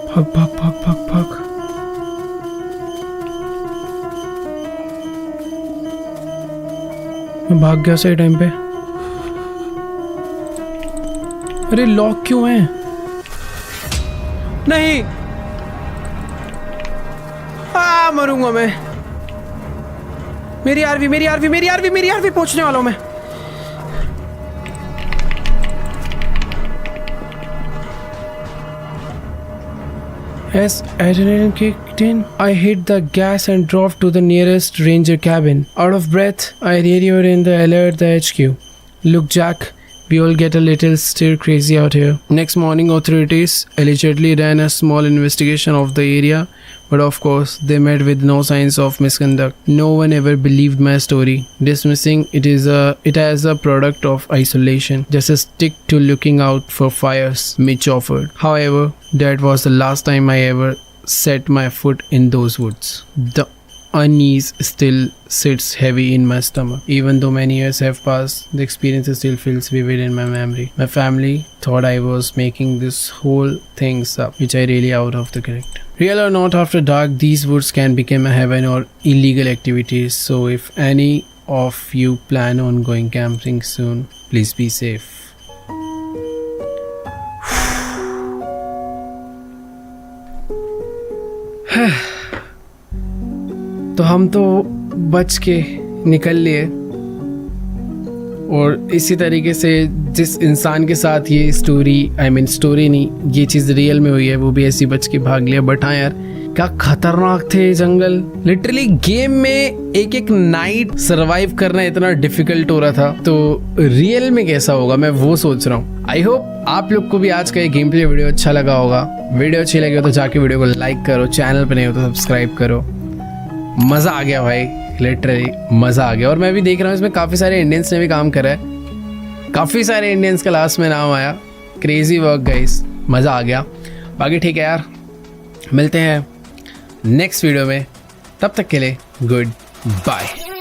भाग भाग भाग भाग भाग। मैं भाग गया सही टाइम पे। अरे लॉक क्यों है? नहीं, मरूंगा मैं। मेरी आरवी, मेरी आरवी, मेरी आरवी, मेरी आरवी पहुंचने वाला हूं मैं। As adrenaline kicked in, I hit the gas and drove to the nearest ranger cabin. Out of breath, I radioed in the alert the HQ. Look, Jack, we all get a little stir crazy out here. Next morning, authorities allegedly ran a small investigation of the area, but of course, they met with no signs of misconduct. No one ever believed my story, dismissing it as a product of isolation. Just stick to looking out for fires, Mitch offered. However, that was the last time I ever set my foot in those woods. unease still sits heavy in my stomach. Even though many years have passed, the experience still feels vivid in my memory. My family thought I was making this whole things up, which I really out of the correct. Real or not, after dark, these woods can become a heaven or illegal activities. So if any of you plan on going camping soon, please be safe. तो हम तो बच के निकल लिए, और इसी तरीके से जिस इंसान के साथ ये स्टोरी स्टोरी नहीं, ये चीज़ रियल में हुई है, वो भी ऐसी बच के भाग लिया। बट हाँ यार, क्या खतरनाक थे जंगल। लिटरली गेम में एक एक नाइट सरवाइव करना इतना डिफिकल्ट हो रहा था, तो रियल में कैसा होगा मैं वो सोच रहा हूँ। आई होप आप लोग को भी आज का ये गेम प्ले वीडियो अच्छा लगा होगा। वीडियो अच्छी लगी हो तो जाके वीडियो को लाइक करो, चैनल पर नहीं हो तो सब्सक्राइब करो। मज़ा आ गया भाई, लिटरली मज़ा आ गया। और मैं भी देख रहा हूँ इसमें काफ़ी सारे इंडियंस ने भी काम करा है, काफ़ी सारे इंडियंस का लास्ट में नाम आया। क्रेजी वर्क गाइस, मज़ा आ गया। बाकी ठीक है यार, मिलते हैं नेक्स्ट वीडियो में, तब तक के लिए गुड बाय।